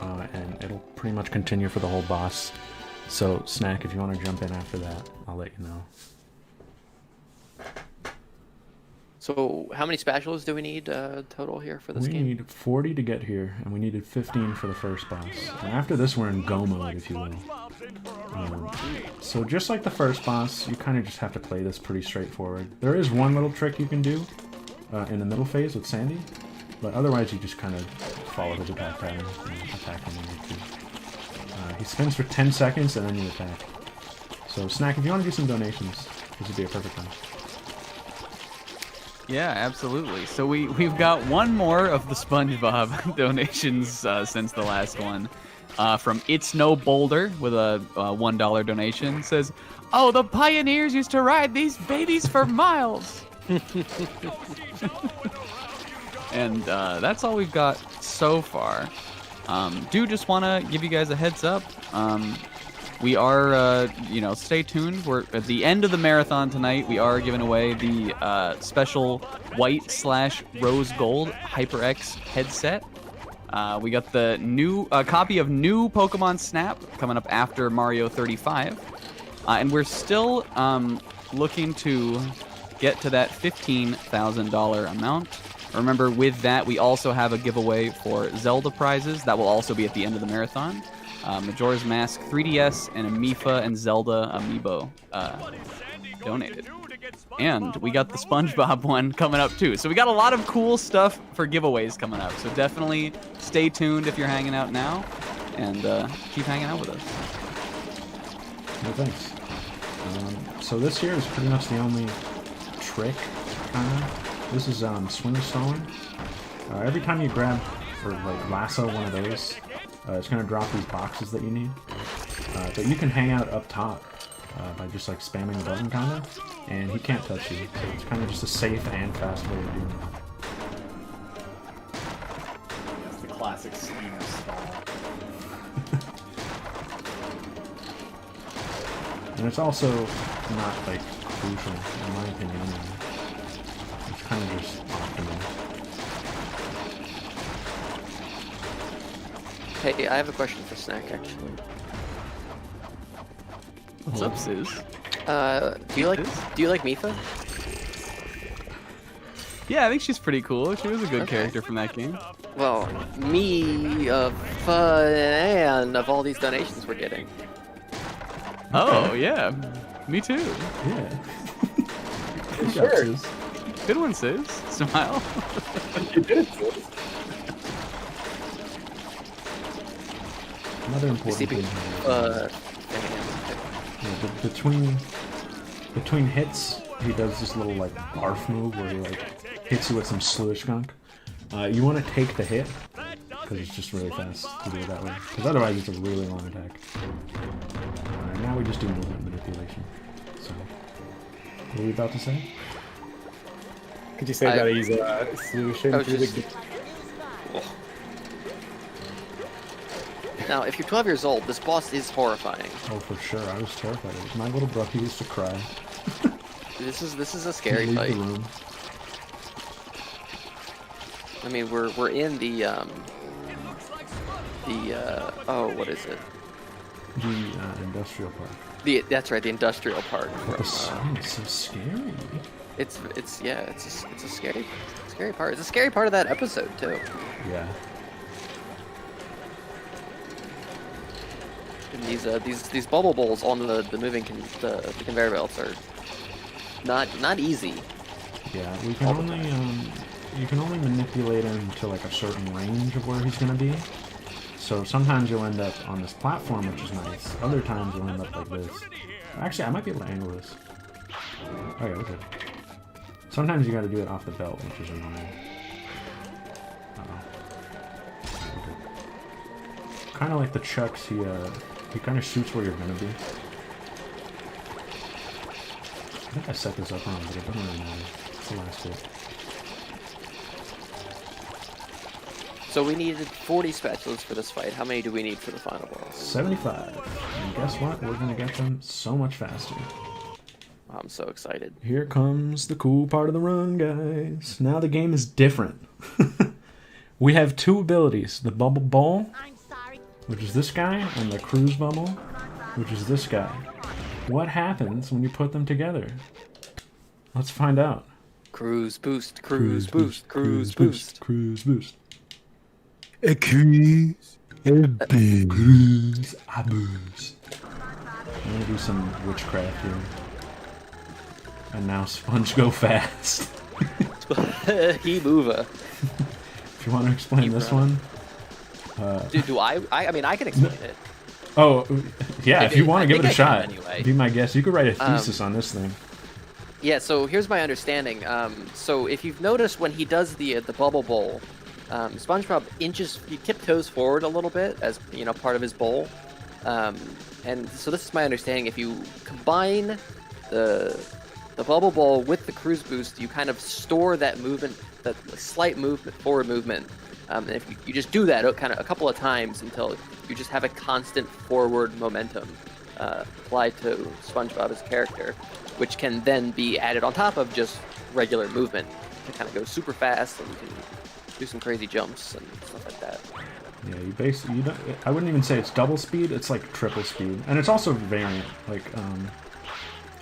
and it'll pretty much continue for the whole boss. So, Snack, if you want to jump in after that, I'll let you know. So, how many spatulas do we need total here for this We game? need 40 to get here, and we needed 15 for the first boss. And after this, we're in go mode, if you will. So just like the first boss, you kind of just have to play this pretty straightforward. There is one little trick you can do in the middle phase with Sandy, but otherwise you just kind of follow his attack pattern and attack him when you need to. He spins for 10 seconds, and then you attack. So Snack, if you want to do some donations, this would be a perfect time. Yeah, absolutely. So we've got one more of the SpongeBob donations since the last one. From It's No Boulder with a $1 donation. Says, oh, the pioneers used to ride these babies for miles. And that's all we've got so far. Do just want to give you guys a heads up. We are, stay tuned. We're at the end of the marathon tonight. We are giving away the special white/rose gold HyperX headset. We got the new copy of new Pokemon Snap coming up after Mario 35. And we're still looking to get to that $15,000 amount. Remember, with that, we also have a giveaway for Zelda prizes. That will also be at the end of the marathon. Majora's Mask 3DS and a Mifa and Zelda amiibo donated. And we got the SpongeBob one coming up too. So we got a lot of cool stuff for giveaways coming up. So definitely stay tuned if you're hanging out now, and keep hanging out with us. No thanks. So this here is pretty much the only trick, kind of. This is Swing Stone. Every time you grab or like lasso one of those, it's gonna drop these boxes that you need. But you can hang out up top by just like spamming the button kinda, and he can't touch you. So it's kind of just a safe and fast way of doing it. That's the classic Steamer style. And it's also not like crucial, in my opinion. Anyway. kind of just optimal. Hey, I have a question for Snack, actually. What's up, Sis? Do you like Mifa? Yeah, I think she's pretty cool. She was a good character from that game. Well, me, a fan of all these donations we're getting. Oh, yeah. Me too. Yeah. Good job, Sis. Good one, Sis. Smile. You did it, Sis. Another important thing here. Yeah, between hits, he does this little like barf move where he like hits you with some sluish gunk. You want to take the hit because it's just really fast to do it that way. Because otherwise, it's a really long attack. Alright, now we just do movement manipulation. So, what were you about to say? Could you say that he's a solution through the... Now, if you're 12 years old, this boss is horrifying. Oh, for sure. I was terrified. My little brother used to cry. This is a scary Leave fight. the room. I mean, we're in the oh, what is it? The industrial park. That's right, the industrial park. But the song is so scary. It's a scary part. It's a scary part of that episode too. Yeah. And these bubble bowls on the moving the conveyor belts are not easy. Yeah, we can only you can only manipulate him to like a certain range of where he's gonna be. So sometimes you'll end up on this platform, which is nice. Other times you'll end up like this. Actually, I might be able to angle this. Oh yeah, okay. Sometimes you gotta do it off the belt, which is annoying. Okay. Kind of like the chucks, he kind of shoots where you're gonna be. I think I set this up wrong, but it doesn't really matter. It's the last hit. So we needed 40 spatulas for this fight. How many do we need for the final boss? 75. And guess what? We're gonna get them so much faster. I'm so excited. Here comes the cool part of the run, guys. Now the game is different. We have two abilities. The bubble ball, which is this guy, and the cruise bubble, which is this guy. What happens when you put them together? Let's find out. Cruise boost, cruise boost, cruise boost. Cruise boost. A cruise, a boost. Cruise, a boost. I'm gonna do some witchcraft here. And now Sponge go fast. He mover. If you want to explain this one. Do I mean, I can explain it. Oh, yeah, if you want to give it a shot, anyway. be my guest. You could write a thesis on this thing. Yeah, so here's my understanding. So if you've noticed when he does the bubble bowl, SpongeBob he tiptoes forward a little bit as, you know, part of his bowl. And so this is my understanding. If you combine the bubble bowl with the cruise boost, you kind of store that movement, that slight movement, forward movement. And if you just do that kind of a couple of times until you just have a constant forward momentum applied to SpongeBob's character, which can then be added on top of just regular movement to kind of go super fast, and you can do some crazy jumps and stuff like that. Yeah, you don't. I wouldn't even say it's double speed. It's like triple speed, and it's also variant. Like,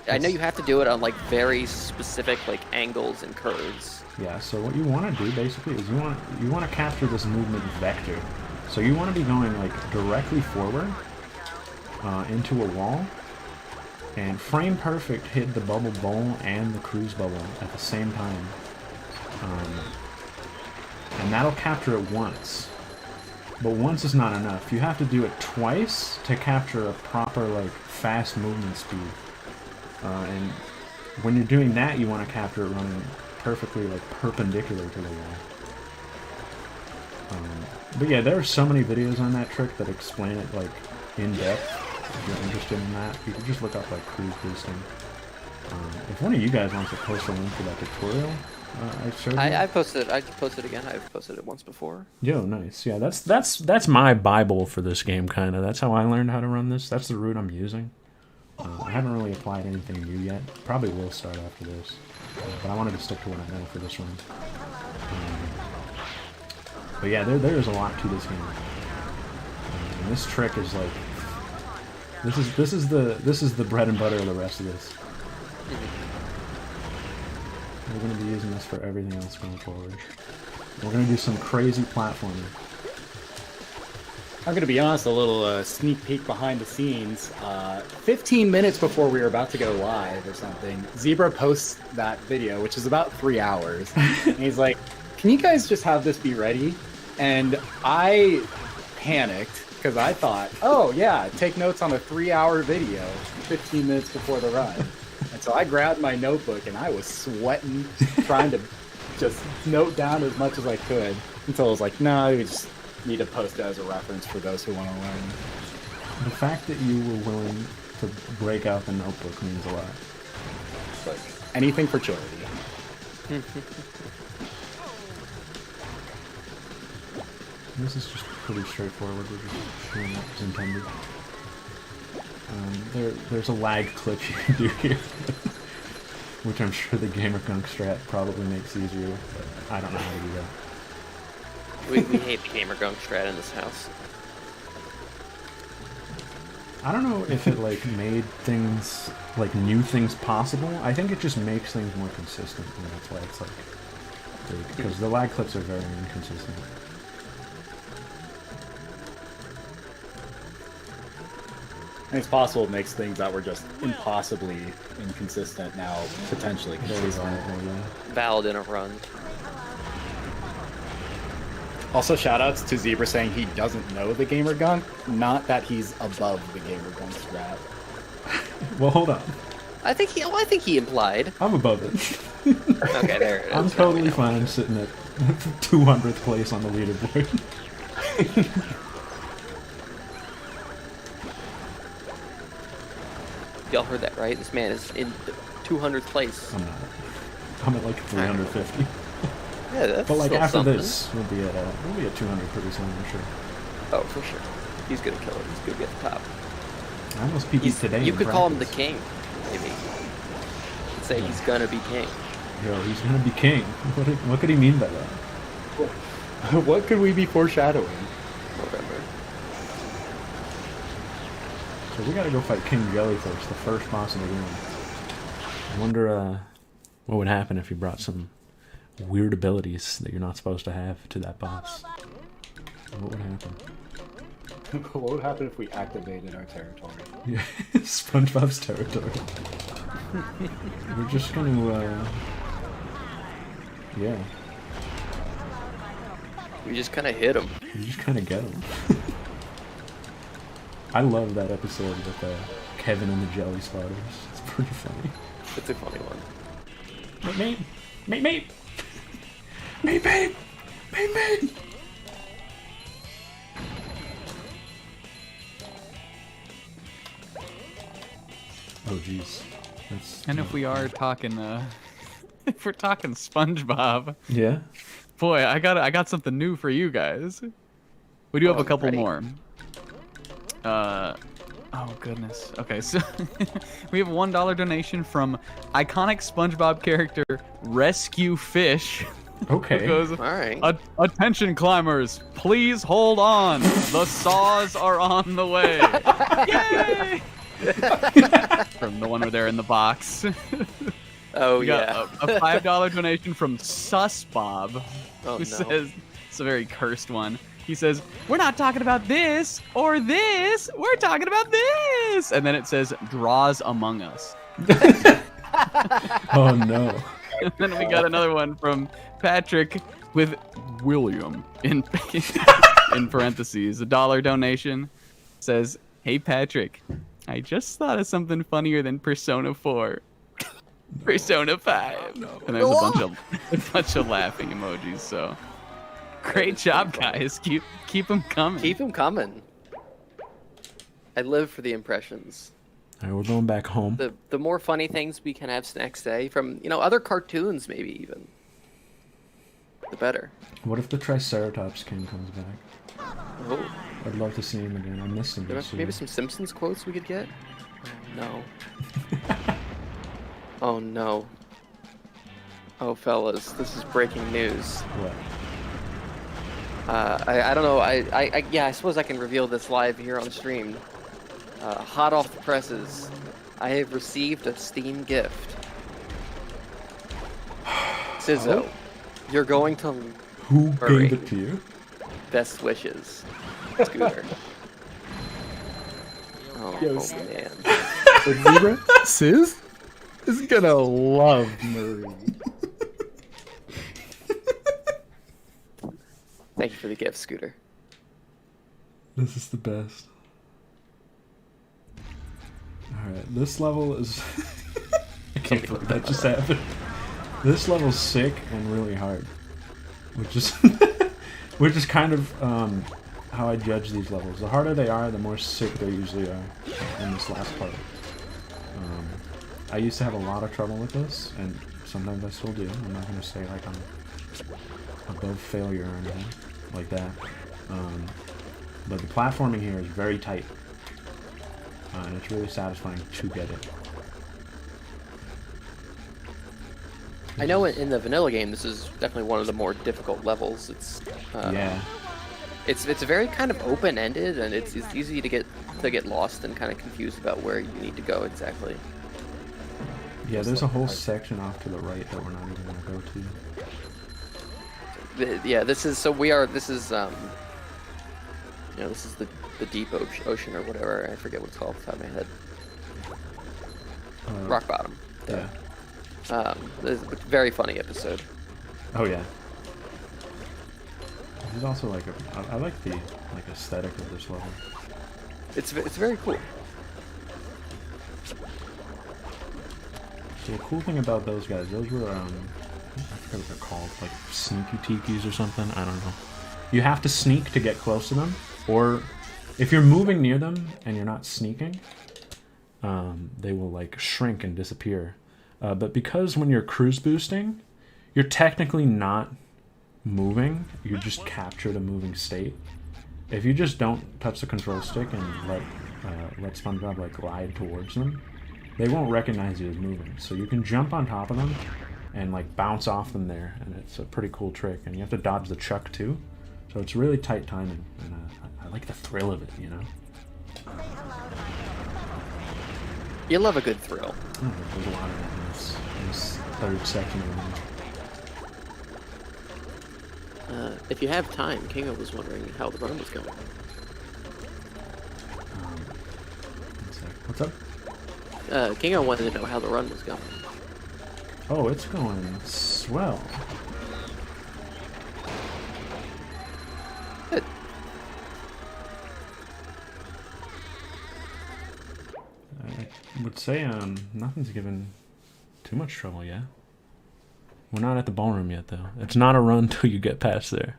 I know you have to do it on like very specific like angles and curves. Yeah. So what you want to do basically is you want to capture this movement vector. So you want to be going like directly forward into a wall, and frame perfect hit the bubble bowl and the cruise bubble at the same time, and that'll capture it once. But once is not enough. You have to do it twice to capture a proper like fast movement speed. And when you're doing that, you want to capture it running perfectly like perpendicular to the wall. But yeah, there are so many videos on that trick that explain it like in depth. If you're interested in that, you can just look up like cruise boosting. If one of you guys wants to post a link to that tutorial, I showed you. I posted it again. I've posted it once before. Yo, nice. Yeah, that's my Bible for this game, kind of. That's how I learned how to run this. That's the route I'm using. I haven't really applied anything new yet. Probably will start after this. But I wanted to stick to what I know for this run. But yeah, there's a lot to this game. And this trick is like this is the bread and butter of the rest of this. We're gonna be using this for everything else going forward. We're gonna do some crazy platforming. I'm gonna be honest, a little sneak peek behind the scenes. 15 minutes before we were about to go live or something, Zebra posts that video, which is about 3 hours. And he's like, can you guys just have this be ready? And I panicked because I thought, oh yeah, take notes on a 3-hour video 15 minutes before the run. And so I grabbed my notebook and I was sweating, trying to just note down as much as I could until I was like, no, we just need to post it as a reference for those who want to learn. The fact that you were willing to break out the notebook means a lot. Like, anything for charity. This is just pretty straightforward. We're just showing what was intended. There's a lag glitch you can do here, which I'm sure the Gamer Gunk strat probably makes easier, but I don't know how to do that. We hate the Gamer Gunk strat in this house. I don't know if it like made things, like new things possible. I think it just makes things more consistent, and that's why it's like big, because the lag clips are very inconsistent. And it's possible it makes things that were just impossibly inconsistent now potentially consistent. Valid in a run. Also, shoutouts to Zebra saying he doesn't know the Gamer Gunk, not that he's above the Gamer Gunk strat. Well, hold on. I think he implied. I'm above it. Okay, there it is. I'm totally fine sitting at 200th place on the leaderboard. Y'all heard that, right? This man is in 200th place. I'm not. I'm at like 350. Yeah, that's But like still after something. this, we'll be at 200 pretty soon, I'm sure. Oh, for sure. He's gonna kill it. He's gonna get the top. I almost PB'd today. You in could call him the practice. king, maybe. Say he's gonna be king. Yo, he's gonna be king. What could he mean by that? What could we be foreshadowing? November. So we gotta go fight King Jelly first, the first boss of the game. I wonder what would happen if you brought some weird abilities that you're not supposed to have to that boss. What would happen? What would happen if we activated our territory? Yeah, SpongeBob's territory. We're just gonna, yeah. We just kind of hit him. You just kind of get him. I love that episode with Kevin and the Jelly Spotters. It's pretty funny. It's a funny one. Mate, mate, mate, mate, mate, mate, mate. Oh jeez. And if we are talking, if we're talking SpongeBob, Yeah. boy, I got something new for you guys. We do have a couple ready. more. Oh goodness. Okay, so we have a $1 donation from iconic SpongeBob character Rescue Fish. Okay. Who goes, All right. Attention climbers, please hold on. The saws are on the way. Yay! From the one where they're in the box. Oh We yeah. got a $5 donation from SusBob, Oh, who no. says, it's a very cursed one. He says, we're not talking about this or this, we're talking about this. And then it says, draws among us. Oh no. And then we got another one from Patrick with William in parentheses. $1 donation says, hey Patrick, I just thought of something funnier than Persona 4. Persona 5. And there's a bunch of laughing emojis, so great job guys. Keep them coming. Keep him coming. I live for the impressions. All right, we're going back home. The more funny things we can have next day from other cartoons maybe even. the better. What if the Triceratops King comes back? Oh, I'd love to see him again. I missed him. this maybe year. some Simpsons quotes we could get. Oh, no. Oh no. Oh fellas, this is breaking news. What? I don't know. Yeah, I suppose I can reveal this live here on stream. Hot off the presses, I have received a Steam gift. Sizzo, you're going to Who Hurry. gave it to you? best wishes, Scooter. Oh, Yo, oh man. But Zebra, Sis is gonna love Marie. Thank you for the gift, Scooter. This is the best. Alright, this level is... I can't believe that just happened. This level's sick and really hard. Which is... which is kind of how I judge these levels. The harder they are, the more sick they usually are in this last part. I used to have a lot of trouble with this, and sometimes I still do. I'm not going to say like I'm above failure or anything like that. But the platforming here is very tight. And it's really satisfying to get it. I know in the vanilla game, this is definitely one of the more difficult levels. It's Yeah. It's very kind of open-ended, and it's easy to get lost and kind of confused about where you need to go exactly. Yeah, there's a whole section off to the right that we're not even going to go to. Yeah, this is you know, this is the deep ocean or whatever. I forget what it's called off the top of my head. Rock bottom. Yeah. This is a very funny episode. Oh yeah. There's also like I like the aesthetic of this level. It's very cool. So the cool thing about those guys, those were I forget what they're called, like sneaky tikis or something. I don't know. You have to sneak to get close to them, or if you're moving near them and you're not sneaking, they will like shrink and disappear. But because when you're cruise boosting, you're technically not moving, you just captured a moving state. If you just don't touch the control stick and let SpongeBob like glide towards them, they won't recognize you as moving. So you can jump on top of them and like bounce off them there, and it's a pretty cool trick. And you have to dodge the chuck too, so it's really tight timing. And I like the thrill of it, you know. You love a good thrill. Oh, there's a lot of it in this third section of the game. If you have time, Kingo was wondering how the run was going. One sec. What's up? Kingo wanted to know how the run was going. Oh, it's going swell. Good. I would say nothing's given too much trouble yet. We're not at the ballroom yet, though. It's not a run till you get past there.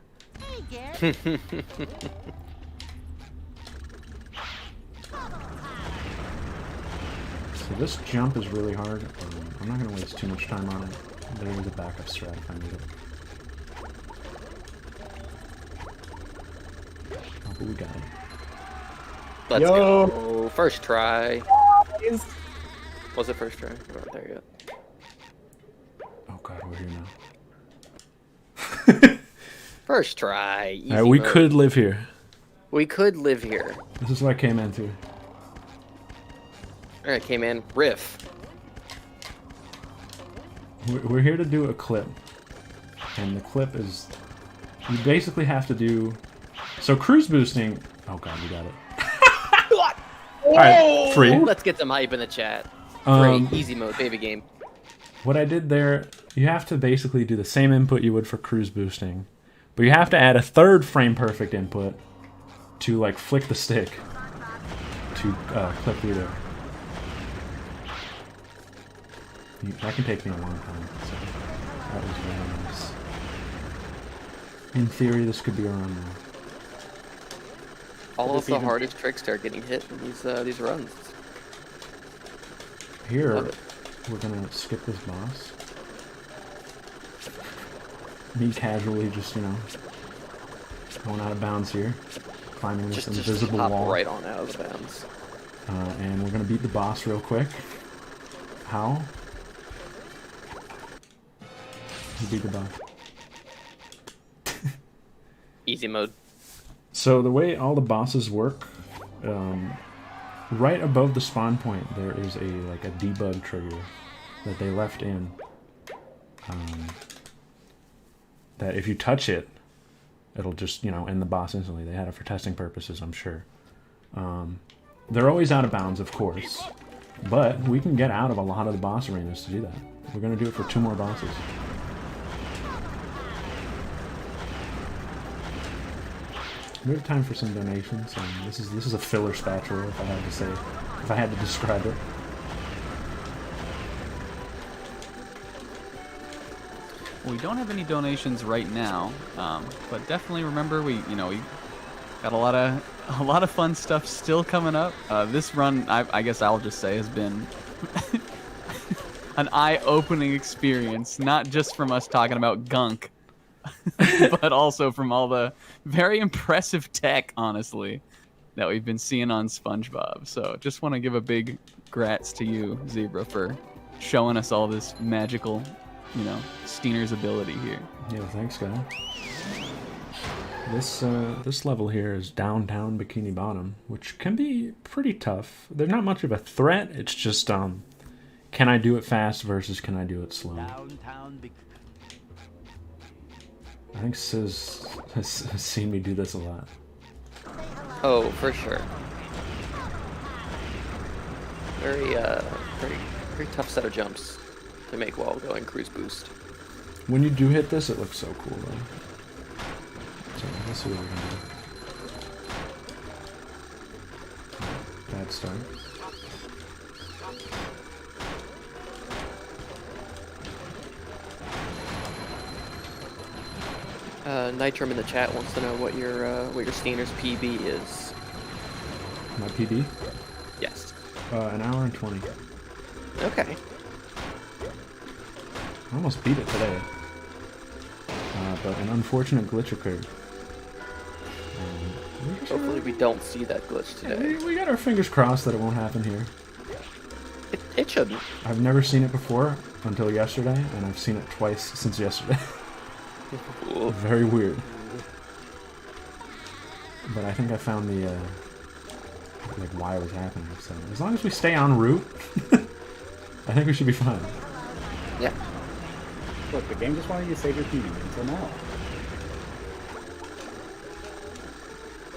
So this jump is really hard. I'm not going to waste too much time on it. There is a backup strat if I need it. Oh, but we got it. Let's Yo. go. First try. Was it first try? We're not there yet. Oh god, we're here now. First try. Easy Alright, we mode. could live here. We could live here. This is what I came into. Alright, K-Man. Riff. We're here to do a clip. And the clip is... You basically have to do... So cruise boosting... Oh god, we got it. What? Alright, free. Let's get some hype in the chat. Great. Easy mode, baby game. What I did there, you have to basically do the same input you would for cruise boosting. But you have to add a third frame perfect input to like flick the stick to clip through there. That can take me a long time. So that was very nice. In theory, this could be around now. All of the hardest tricks are getting hit in these runs. Here, Love it. we're gonna skip this boss. Me casually just, going out of bounds here. Climbing this invisible hop wall. right on out of the bounds. And we're gonna beat the boss real quick. How? You beat the boss. Easy mode. So the way all the bosses work, right above the spawn point, there is a debug trigger that they left in. That if you touch it, it'll just end the boss instantly. They had it for testing purposes, I'm sure. They're always out of bounds, of course, but we can get out of a lot of the boss arenas to do that. We're gonna do it for 2 more bosses. We have time for some donations. This is a filler spatula, if I had to describe it. We don't have any donations right now, but definitely remember we got a lot of fun stuff still coming up. This run, I guess I'll just say, has been an eye-opening experience, not just from us talking about gunk, but also from all the very impressive tech, honestly, that we've been seeing on SpongeBob. So just want to give a big grats to you, Zebra, for showing us all this magical, Steiner's ability here. Yeah, thanks, guys. This level here is downtown Bikini Bottom, which can be pretty tough. They're not much of a threat. It's just can I do it fast versus can I do it slow? I think Sis has seen me do this a lot. Oh, for sure. Very tough set of jumps to make while going cruise boost. When you do hit this, it looks so cool, though. So let's see what we can do. Bad start. Nitrum in the chat wants to know what your Steiner's PB is. My PB? Yes. 1 hour and 20. Okay. I almost beat it today. But an unfortunate glitch occurred. Hopefully we don't see that glitch today. We got our fingers crossed that it won't happen here. It shouldn't. I've never seen it before until yesterday, and I've seen it twice since yesterday. Very weird. But I think I found the why it was happening. So as long as we stay en route, I think we should be fine. Yeah. Look, the game just wanted you to save your PB until now.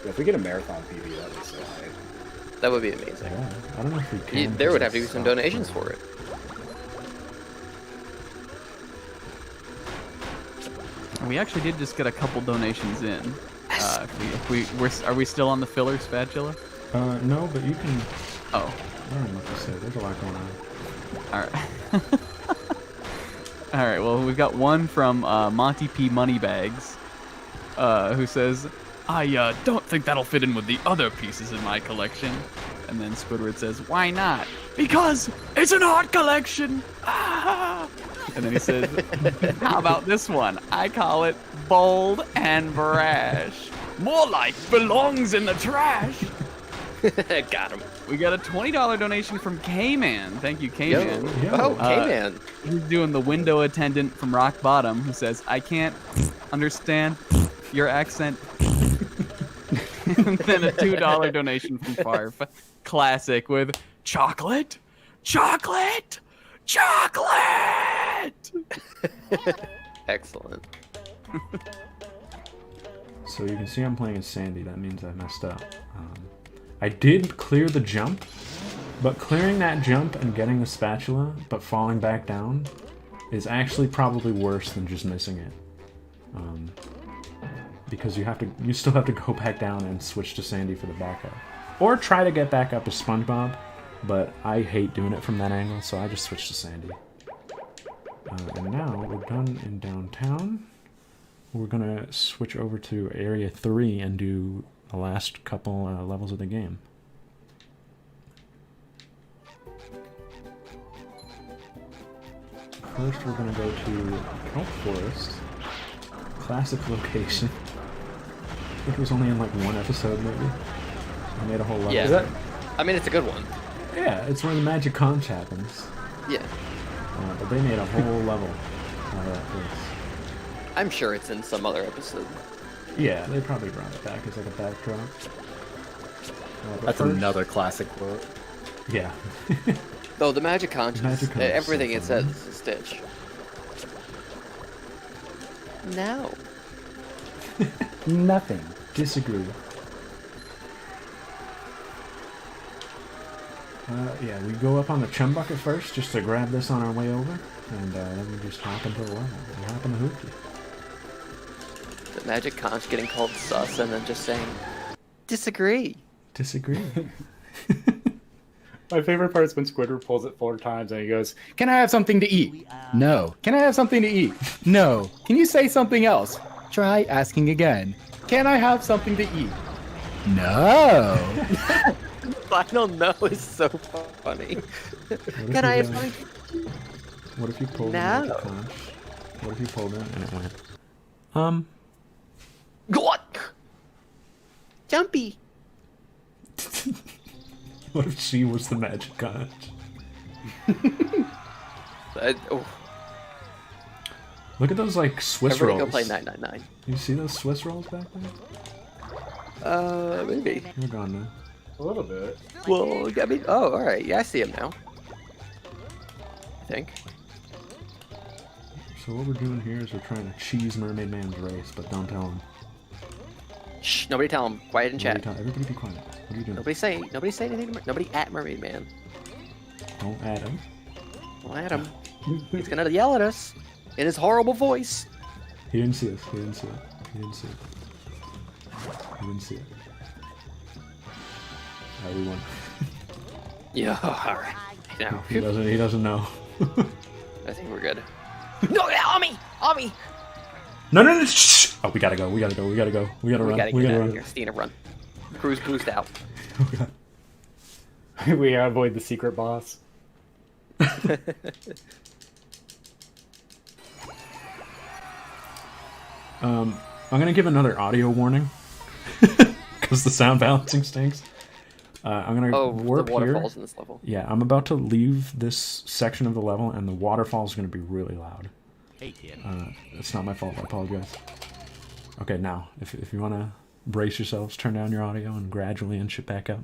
Yeah, if we get a marathon PB, that would be so high. That would be amazing. Yeah, I don't know if we can. There would have to be some donations for it. We actually did just get a couple donations in. Are we still on the filler spatula? No, but you can. Oh. I don't know what to say. There's a lot going on. All right. All right. Well, we've got one from Monty P Moneybags, who says, "I don't think that'll fit in with the other pieces in my collection." And then Squidward says, "Why not?" "Because it's an art collection." Ah! And then he says, "How about this one? I call it bold and brash. More like belongs in the trash." Got him. We got a $20 donation from K-Man. Thank you, K-Man. Yo. Oh, K-Man. He's doing the window attendant from Rock Bottom, who says, "I can't understand your accent." And then a $2 donation from Farf. Classic with chocolate, chocolate, chocolate. Excellent. So you can see I'm playing as Sandy. That means I messed up. I did clear the jump, but clearing that jump and getting the spatula, but falling back down, is actually probably worse than just missing it. Because you still have to go back down and switch to Sandy for the backup. Or try to get back up as SpongeBob, but I hate doing it from that angle, so I just switched to Sandy. And now we're done in downtown. We're gonna switch over to Area 3 and do the last couple levels of the game. First we're gonna go to Kelp Forest. classic location. I think it was only in like one episode, maybe. I made a whole level. Yeah. Is that? I mean, it's a good one. Yeah, it's where the magic conch happens. Yeah. But they made a whole level out of that place. I'm sure it's in some other episode. Yeah, they probably brought it back as like a backdrop. But That's first- another classic quote. Yeah. Though the magic conch, Magic conch is everything so it says funny. is a Stitch. No. Nothing. Disagree. Yeah, we go up on the chum bucket first just to grab this on our way over, and then we just hop into the level. We hop in the hoopty. The magic conch getting called sus and then just saying, disagree. Disagree. My favorite part is when Squidward pulls it 4 times and he goes, "Can I have something to eat?" No. Can I have something to eat? No. Can you say something else? Try asking again. Can I have something to eat? No. Final no is so funny. What Can I if have you, something? What if you pulled No. the magic conch? What if you pulled it and it went, What? Jumpy. What if she was the magic conch? Oh, Look at those like Swiss everybody rolls. go play 999. You see those Swiss rolls back there? Maybe. They're gone now. A little bit. Well, I mean, oh, all right. Yeah, I see him now. I think. So what we're doing here is we're trying to cheese Mermaid Man's race, but don't tell him. Shh. Nobody tell him. Quiet in chat. Everybody be quiet. What are you doing? Nobody say anything. Nobody at Mermaid Man. Don't add him. Don't at him. He's gonna yell at us in his horrible voice. He didn't see us. He didn't see it. He didn't see it. He didn't see it. Alright, we won. Yeah. All right. Now, He doesn't know. I think we're good. No, on me! On me! No, shh! Oh, we gotta go. We gotta run. We gotta get We gotta out of run. here. Stina, run. Cruise boost out. Oh, God. We gotta avoid the secret boss. I'm gonna give another audio warning because the sound balancing stinks. I'm gonna Oh, warp the waterfalls here. in this level. Yeah, I'm about to leave this section of the level, and the waterfall is gonna be really loud. Hey, kid. It's not my fault. I apologize. Okay, now if you wanna brace yourselves, turn down your audio and gradually inch it back up.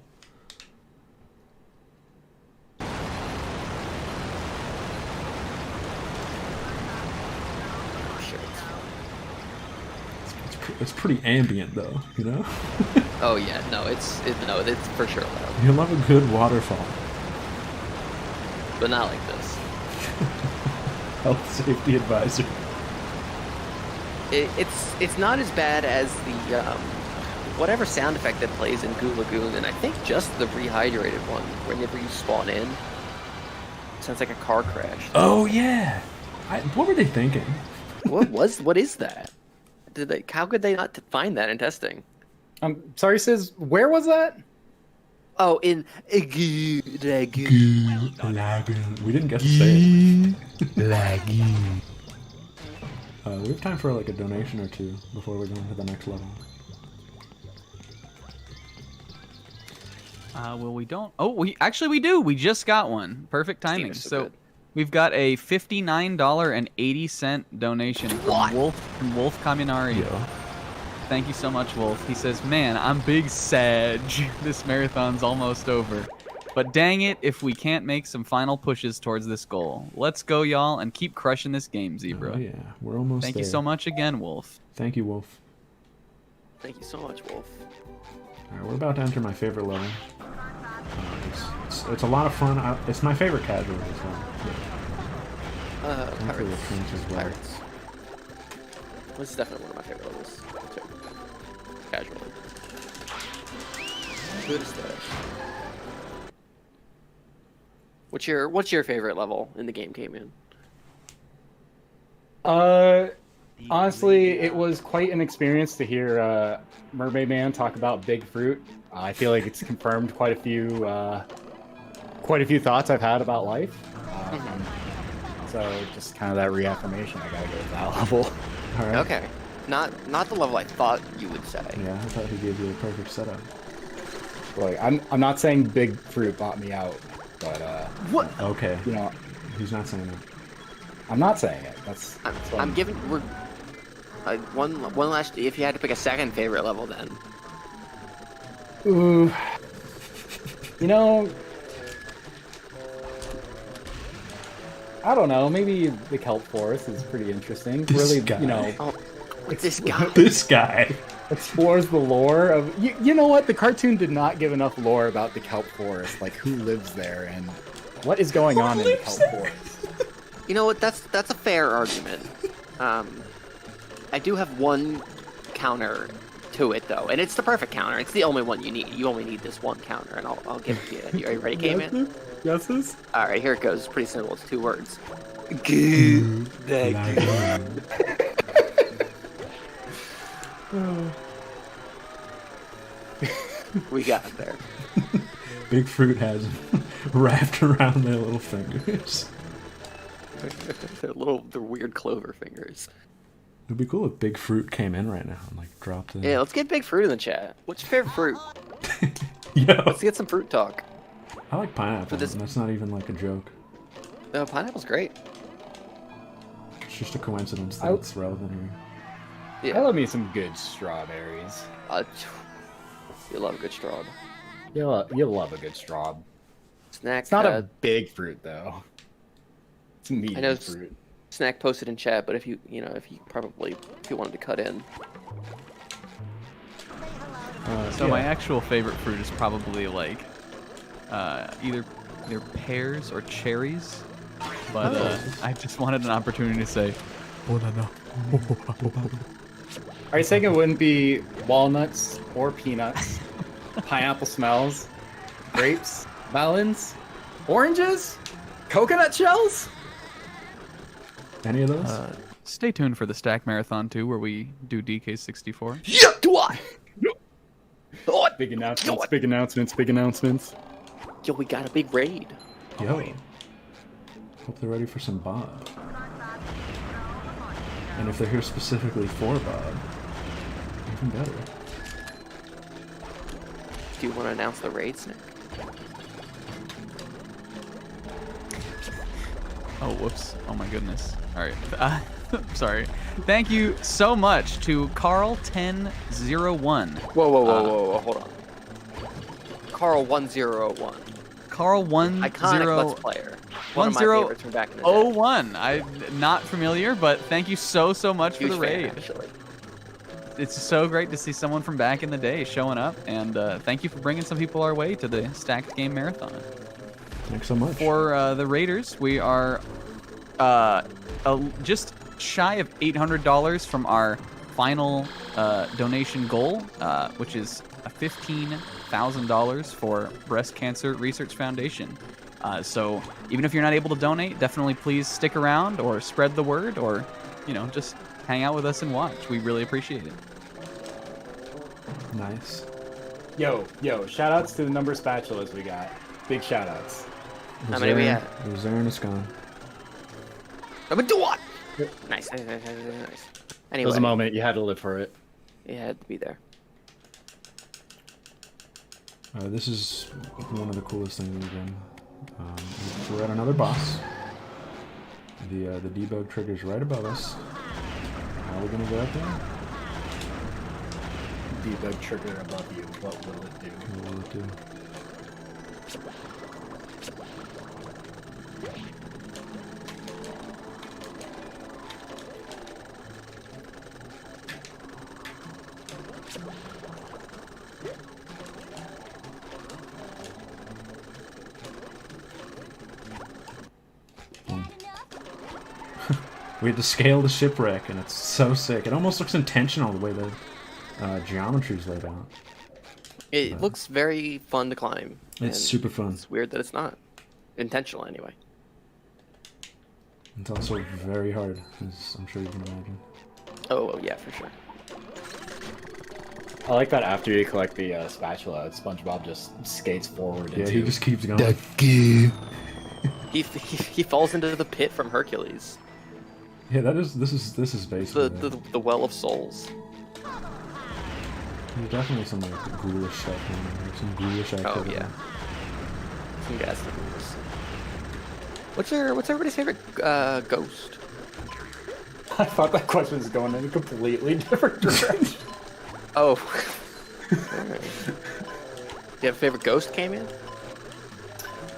Shit. It's pretty ambient though, you know. Oh yeah, no, it's for sure loud, You love a good waterfall. but not like this. Health safety advisor. It's not as bad as the whatever sound effect that plays in Goo Lagoon, and I think just the rehydrated one. Whenever you spawn in, sounds like a car crash. Oh yeah. What were they thinking? What is that? How could they not find that in testing? Sorry, Sis, where was that? Oh, in We didn't get to say it. We have time for like a donation or two before we go into the next level. Well, we don't. Oh, we do. We just got one. Perfect timing. is so So good. we've got a $59.80 donation from Wolf Kaminari. Yo. Thank you so much, Wolf. He says, "Man, I'm big sad. This marathon's almost over. But dang it if we can't make some final pushes towards this goal. Let's go, y'all, and keep crushing this game, Zebra." Oh yeah, we're almost Thank there. you so much again, Wolf. Thank you, Wolf. Thank you so much, Wolf. Alright, we're about to enter my favorite level. It's a lot of fun. It's my favorite casual as well. Thankfully Pirates. the trench as well. Pirates. This is definitely one of my favorite levels. Too. Casually. Good as that. What's your favorite level in the game, Cayman? Honestly, it was quite an experience to hear Mermaid Man talk about big fruit. I feel like it's confirmed quite a few thoughts I've had about life. So just kind of that reaffirmation. I gotta go with that level. Alright. Okay. Not the level I thought you would say. Yeah, I thought he gave you a perfect setup. Like, I'm not saying Big Fruit bought me out, but What? Okay. you know, He's not saying that. I'm not saying it. That's what I'm giving one last. If you had to pick a second favorite level, then Ooh. You know, I don't know. Maybe the kelp forest is pretty interesting. This Really, guy. you know, what's this guy? This guy. explores the lore of. You know what? The cartoon did not give enough lore about the kelp forest, like who lives there and what is going on in the kelp forest. You know what? That's a fair argument. I do have one counter to it though, and it's the perfect counter. It's the only one you need. You only need this one counter, and I'll give it to you. Are you ready, Caveman? Yes, yes. All right, here it goes. It's pretty simple. It's 2 words. We got it there. Big Fruit has wrapped around their little fingers. They're weird clover fingers. It'd be cool if Big Fruit came in right now and like dropped in. Yeah, let's get Big Fruit in the chat. What's your favorite fruit? Yo, Let's get some fruit talk. I like pineapple. For this- And that's not even like a joke. No, pineapple's great. It's just a coincidence that I- it's relevant here. I love me some good strawberries. You love a good straw. You'll love a good straw. Snack. It's not a big fruit though. It's a medium I know fruit. Snack posted in chat, but if you wanted to cut in. So my actual favorite fruit is probably like either pears or cherries, but I just wanted an opportunity to say banana. Are you saying it wouldn't be walnuts or peanuts, pineapple smells, grapes, melons, oranges, coconut shells? Any of those? Stay tuned for the Stack Marathon 2 where we do DK64. Yeah, do I? Big announcements, big announcements, big announcements. Yo, we got a big raid. Yo. Hope they're ready for some Bob. And if they're here specifically for Bob, even better. Do you want to announce the raid, Snack? Oh, whoops. Oh my goodness. All right. Sorry. Thank you so much to Carl1001. Whoa, hold on. Carl 101. Carl 10 Iconic Let's Player. One of my favorites from back in the day. 01. I'm not familiar, but thank you so much for Huge the fan, raid. actually. It's so great to see someone from back in the day showing up, and thank you for bringing some people our way to the Stacked Game Marathon. Thanks so much. For the Raiders, we are just shy of $800 from our final donation goal, which is $15,000 for Breast Cancer Research Foundation. So even if you're not able to donate, definitely please stick around or spread the word, or just hang out with us and watch. We really appreciate it. Nice. Yo, shout outs to the number of spatulas we got. Big shout outs. How many we had? It was there and it's gone. I'm gonna do what? Nice. It Anyway, was a moment. You had to live for it. it had to be there. This is one of the coolest things we've done. We're at another boss. The debug trigger's right above us. How are we gonna get up there? Debug trigger above you. What will it do? What will it do? We had to scale the shipwreck, and it's so sick. It almost looks intentional the way the geometry's laid out. It looks very fun to climb. and It's super fun. It's weird that it's not intentional anyway. It's also very hard, as I'm sure you can imagine. Oh yeah, for sure. I like that after you collect the spatula, SpongeBob just skates forward. Yeah, into he just keeps going. He falls into the pit from Hercules. Yeah, this is basically The Well of Souls. There's definitely some like ghoulish stuff in there, some ghoulish activity. Oh yeah. Some ghastly ghouls. What's everybody's favorite ghost? I thought that question was going in a completely different direction. Oh. Do you have a favorite ghost, came in?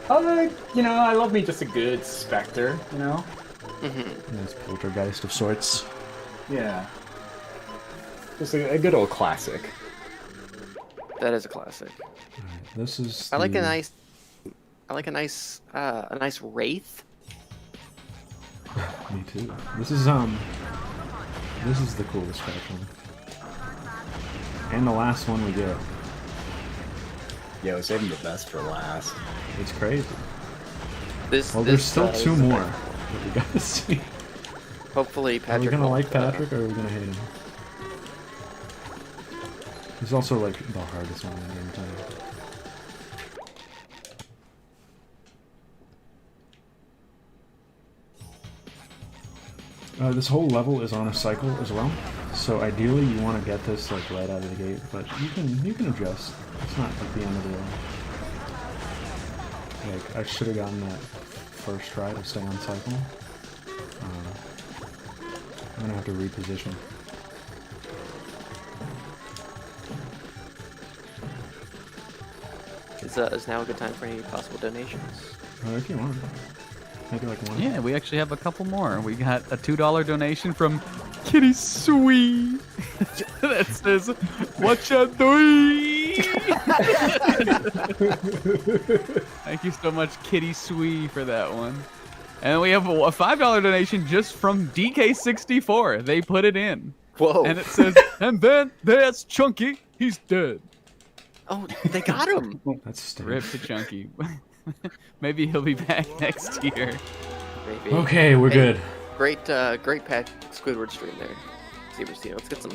You know, I love me just a good specter, you know? Nice poltergeist of sorts. Yeah. Just a good old classic. That is a classic. Alright, this is. I like a the- nice wraith. Me too. This is the coolest one. And the last one we get. Yo, saving the best for last. It's crazy. This. Well, there's still this two is the more best. that we gotta see. Hopefully, Are Patrick. we gonna won't, like Patrick or are we gonna hate him? He's also like the hardest one in the game time. This whole level is on a cycle as well, so ideally you want to get this like right out of the gate, but you can adjust. It's not like the end of the world. Like I should have gotten that first try to stay on cycle. I'm gonna have to reposition. Is now a good time for any possible donations? If you want. Maybe like one. Yeah, we actually have a couple more. We got a $2 donation from Kitty Sweet that says, "What you doing?" Thank you so much, Kitty Sweet, for that one. And we have a $5 donation just from DK64. They put it in. Whoa. And it says, "And then there's Chunky. He's dead." Oh, they got him. That's stupid. Rip to Chunky. Maybe he'll be back next year. Maybe. Okay, we're good. Great Pat Squidward stream there. Let's get some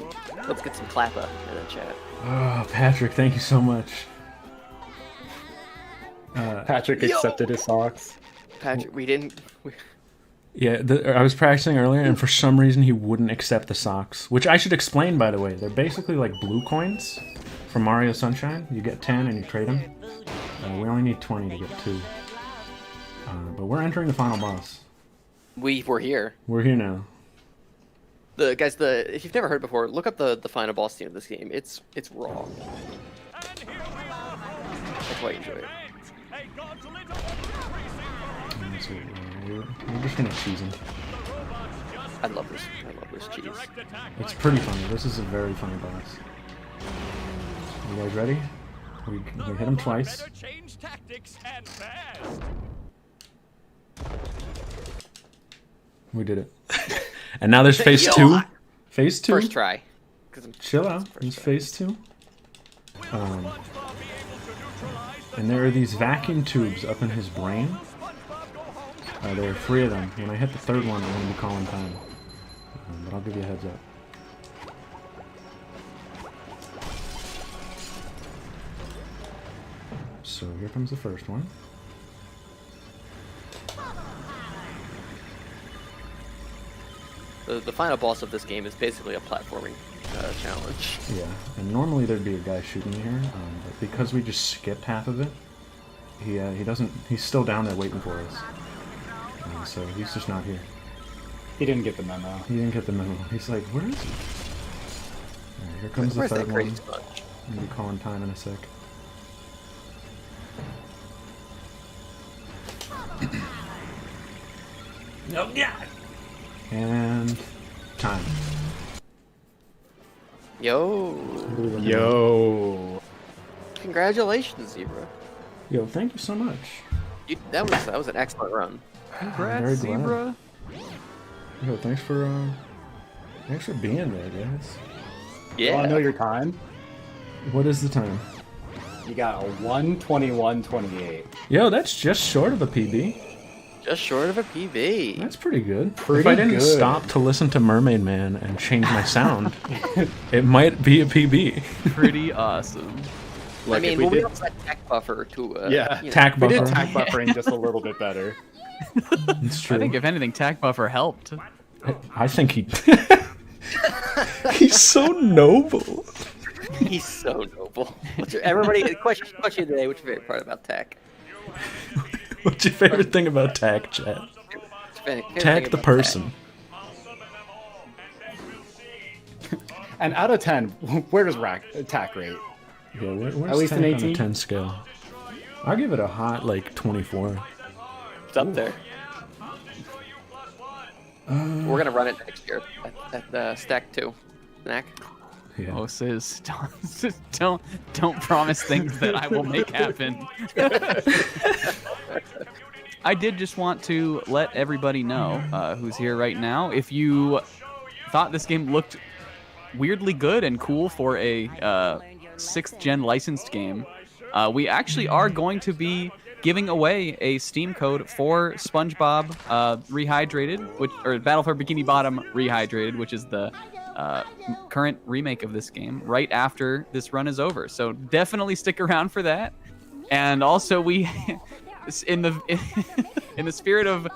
clappa in the chat. Oh, Patrick, thank you so much. Patrick accepted his socks. Patrick, Yeah, I was practicing earlier, and for some reason he wouldn't accept the socks. Which I should explain, by the way. They're basically like blue coins from Mario Sunshine. You get 10 and you trade them. We only need 20 to get 2. But we're entering the final boss. we're here. We're here now. If you've never heard before, look up the final boss scene of this game. It's raw. That's why you enjoy it. And so, we're just gonna cheese him. I love this cheese. It's pretty funny. This is a very funny boss. You guys ready? We hit him twice. We did it. And now there's phase 2. Phase 2. First try. Chill out. It's phase 2. And there are these vacuum tubes up in his brain. There are 3 of them. When I hit the 3rd one, I'm going to be calling time. But I'll give you a heads up. So here comes the first one. The final boss of this game is basically a platforming challenge. Yeah, and normally there'd be a guy shooting me here, but because we just skipped half of it, he doesn't. He's still down there waiting for us. So he's just not here. He didn't get the memo. He didn't get the memo. He's like, where is he? Alright, here comes the 3rd one. Crazy sponge? I'm gonna be calling time in a sec. Oh God! And time. Yo! Congratulations, Zebra. Yo, thank you so much. That was an excellent run. Congrats, very Zebra. Yo, thanks for being there, guys. Yeah. Want to know your time? What is the time? You got a 1:21:28. Yo, that's just short of a PB. Just short of a PB. That's pretty good. Pretty if I didn't good. stop to listen to Mermaid Man and change my sound, it might be a PB. Pretty awesome. I mean, we also had tack buffer to Tack We buffer. did tack buffering just a little bit better. It's true. I think if anything, tack buffer helped. I think he. He's so noble. He's so noble. Everybody, question today: what's your favorite part about tech? What's your favorite thing about Tack, chat? Tack the person. And out of 10, where does attack rate? Yeah, where's At least Tack an on a 18? 10 scale? I'll give it a hot, like, 24. It's up there. We're gonna run it next year at Stack 2. Snack. Yeah. Oh, sis, don't promise things that I will make happen. I did just want to let everybody know who's here right now. If you thought this game looked weirdly good and cool for a 6th gen licensed game, we actually are going to be giving away a Steam code for SpongeBob Rehydrated, or Battle for Bikini Bottom Rehydrated, which is the current remake of this game, right after this run is over. So definitely stick around for that. And also, we, in the spirit of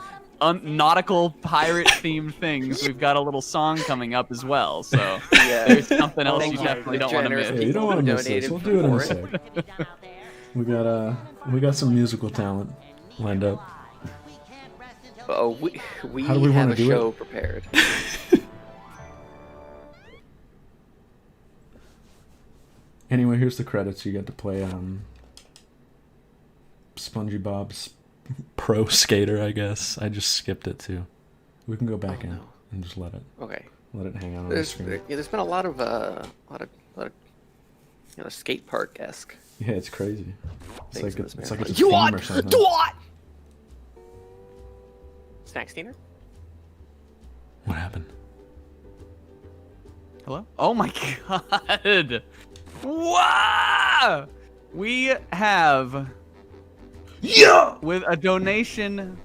nautical pirate themed things, we've got a little song coming up as well. So there's something else you definitely don't want to miss. Yeah, you don't want to miss this. We'll do it in a sec. We got some musical talent lined up. Oh, we How do we have wanna a do show it? prepared. Anyway, here's the credits. You get to play SpongeBob's Pro Skater, I guess. I just skipped it too. We can go back in and just let it hang out on the screen. There's been a lot of skate park esque. Yeah, it's crazy. It's like it's a You theme want or something. do what? Snack Steamer? What happened? Hello? Oh my god! Wow! We have, with a donation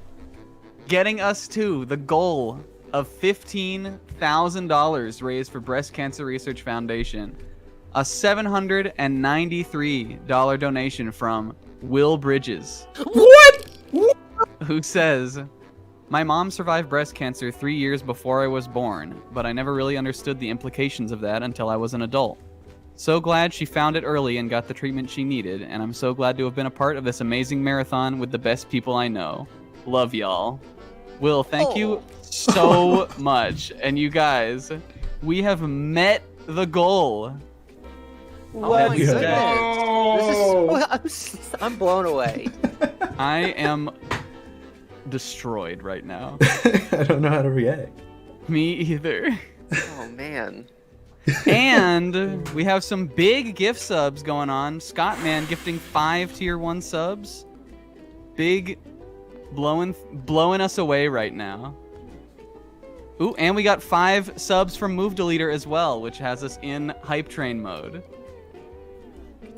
getting us to the goal of $15,000 raised for Breast Cancer Research Foundation, a $793 donation from Will Bridges. What? Who says, "My mom survived breast cancer 3 years before I was born, but I never really understood the implications of that until I was an adult. So glad she found it early and got the treatment she needed, and I'm so glad to have been a part of this amazing marathon with the best people I know. Love y'all." Will, thank you so much. And you guys, we have met the goal. Oh my Yeah. goodness. This is I'm blown away. I am destroyed right now. I don't know how to react. Me either. Oh man. And we have some big gift subs going on. Scottman gifting 5 tier 1 subs. Big blowing us away right now. Ooh, and we got 5 subs from Move Deleter as well, which has us in hype train mode.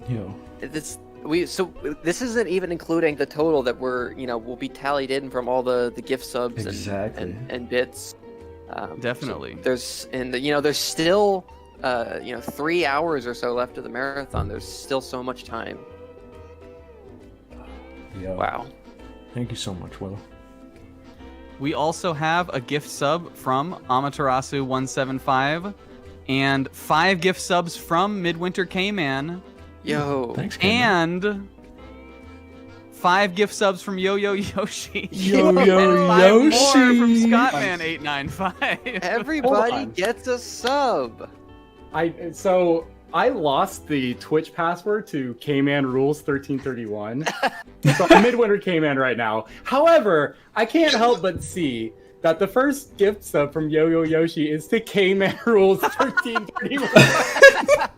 Yo. This isn't even including the total that will be tallied in from all the gift subs Exactly. and bits. Definitely. So there's still 3 hours or so left of the marathon. There's still so much time. Yo. Wow. Thank you so much, Will. We also have a gift sub from Amaterasu175 and 5 gift subs from Midwinter K-Man Yo. Thanks, Cameron. and 5 gift subs from Yo-Yo Yoshi. Yo-Yo And 5 more from Yoshi. Scottman895. Everybody on. gets a sub. I lost the Twitch password to K-Man Rules 1331. So I'm Midwinter K-Man right now. However, I can't help but see that the first gift sub from Yo-Yo Yoshi is to K-Man Rules 1331.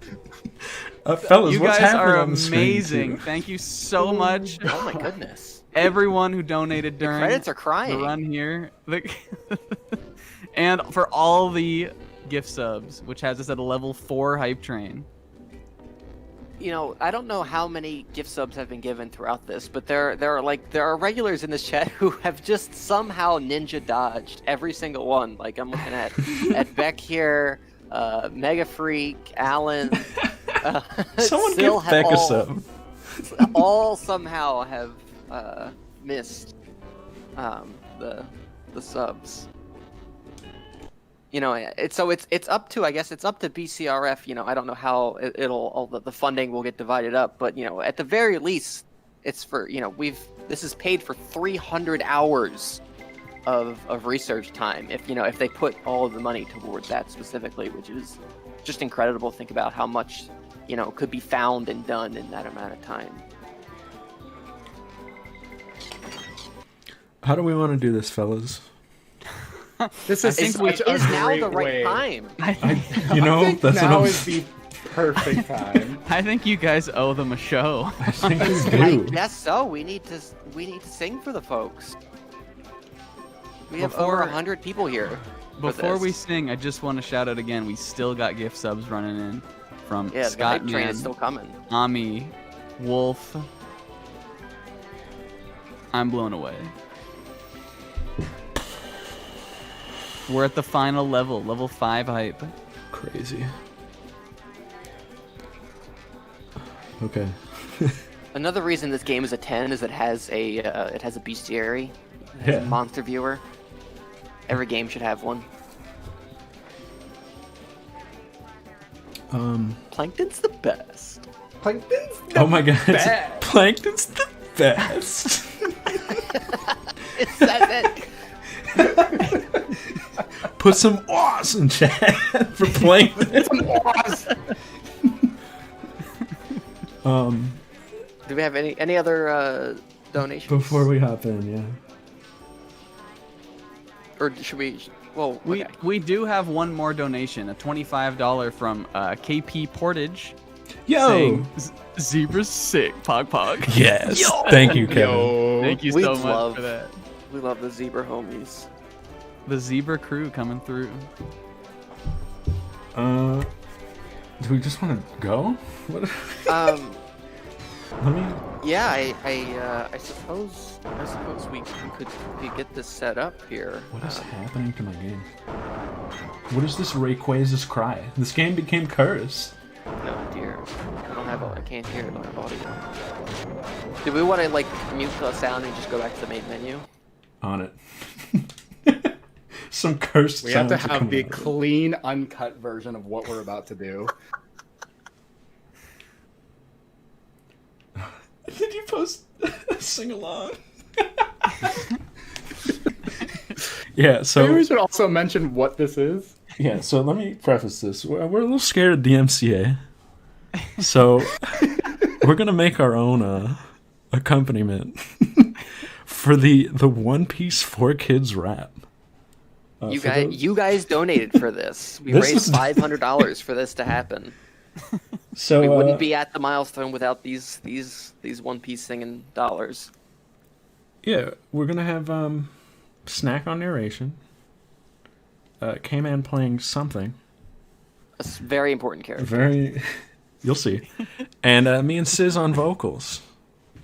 Fellas, You what's guys happening are on the screen, amazing. too? Thank you so much. Oh my goodness. Everyone who donated during Credits are the crying. run here. And for all the gift subs, which has us at a level 4 hype train. I don't know how many gift subs have been given throughout this, but there are regulars in this chat who have just somehow ninja dodged every single one. Like I'm looking at Beck here, Mega Freak, Alan. Someone still give Beck a sub. All somehow have missed the subs. you know, it's up to, I guess it's up to BCRF. You know, I don't know how all the funding will get divided up, but you know, at the very least, it's for, you know, this is paid for 300 hours of research time. If they put all of the money towards that specifically, which is just incredible. Think about how much, you know, could be found and done in that amount of time. How do we want to do this, fellas? This is Is such a now great the right way. time? You know, that's now what is the perfect time. I think you guys owe them a show. I think we I do. guess so. We need to sing for the folks. We have Before- over 100 people here. for Before we this. sing, I just want to shout out again. We still got gift subs running in from Yeah, the Scott hype train Man, is still coming. Ami, Wolf. I'm blown away. We're at the final level 5 hype. Crazy. Okay. Another reason this game is a 10 is it has a bestiary, it has a Yeah. monster viewer. Every game should have one. Plankton's the best. Plankton's Oh my god. best. Plankton's the best. It's that. Put some awes in chat for Plankton. Do we have any other donations? Before we hop in, yeah. Or should we? Well, okay. We do have one more donation, a $25 from KP Portage. Yo! Saying, Zebra's sick, Pog Pog. Yes. Thank you, Kevin. Yo. Thank you We so much love- for that. We love the zebra homies. The Zebra crew coming through. Do we just want to go? What? Let me. Yeah, I suppose we could get this set up here. What is happening to my game? What is this Rayquaza's cry? This game became cursed. No, dear. I can't hear it on our audio. Do we want to like mute the sound and just go back to the main menu? On it. Some cursed. We have to sounds are have coming the out of it. clean, uncut version of what we're about to do. Did you post sing along? Yeah. So Maybe we should also mention what this is. yeah. So let me preface this. We're a little scared of DMCA, so we're gonna make our own accompaniment for the One Piece 4Kids rap. You guys donated for this. We This raised is- $500 for this to happen. So We wouldn't be at the milestone without these One Piece singing dollars. yeah, we're gonna have Snack on narration, K-Man playing something A very important character. very, you'll see, and me and Sis on vocals.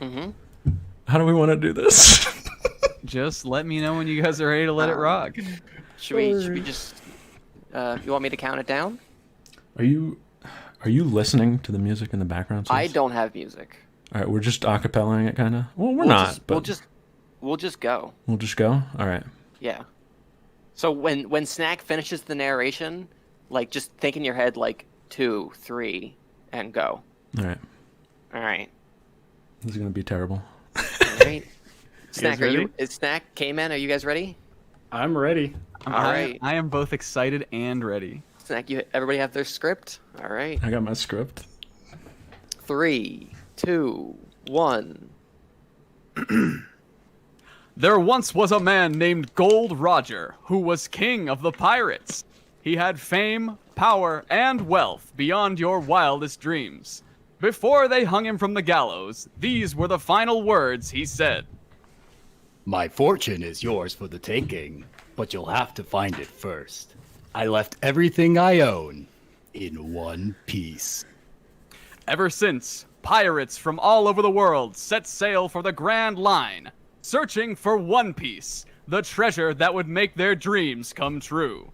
Mm-hmm. How do we want to do this? Just let me know when you guys are ready to let it rock. Should we just? You want me to count it down? Are you listening to the music in the background? Sis? I don't have music. All right, we're just acapellaing it, kind of. Well, we're We'll not, just- but we'll just go. we'll just go. All right. Yeah. So when Snack finishes the narration, like just think in your head like 2, 3, and go. All right. All right. This is gonna be terrible. All right. Snack, ready? is Snack, K-Man, are you guys ready? I'm ready. All right. I am both excited and ready. Snack, everybody have their script? All right. I got my script. 3, 2, 1. There once was a man named Gold Roger who was king of the pirates. He had fame, power, and wealth beyond your wildest dreams. Before they hung him from the gallows, these were the final words he said. My fortune is yours for the taking, but you'll have to find it first. I left everything I own in one piece. Ever since, pirates from all over the world set sail for the Grand Line, searching for One Piece, the treasure that would make their dreams come true.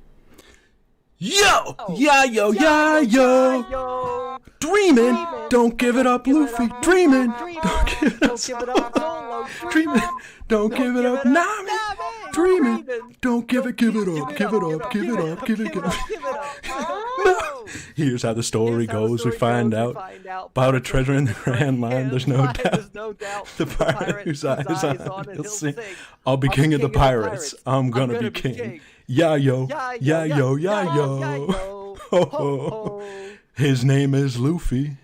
Yo! Yeah, yo, yeah, yo! Dreaming! Don't give it up, Luffy! Dreaming! Don't give it up, Solo! Dreaming! Don't give it up, Nami! dreaming. Don't give it up, give it up, give it up. Oh! Here's how the story goes. We find out about a treasure in the Grand Line. There's no doubt. The pirate whose eyes on it, he'll sing. I'll be king of the pirates. I'm gonna be king. Yeah, yo. Yeah, yo. Yeah, yo. Ho, ho. His name is Luffy.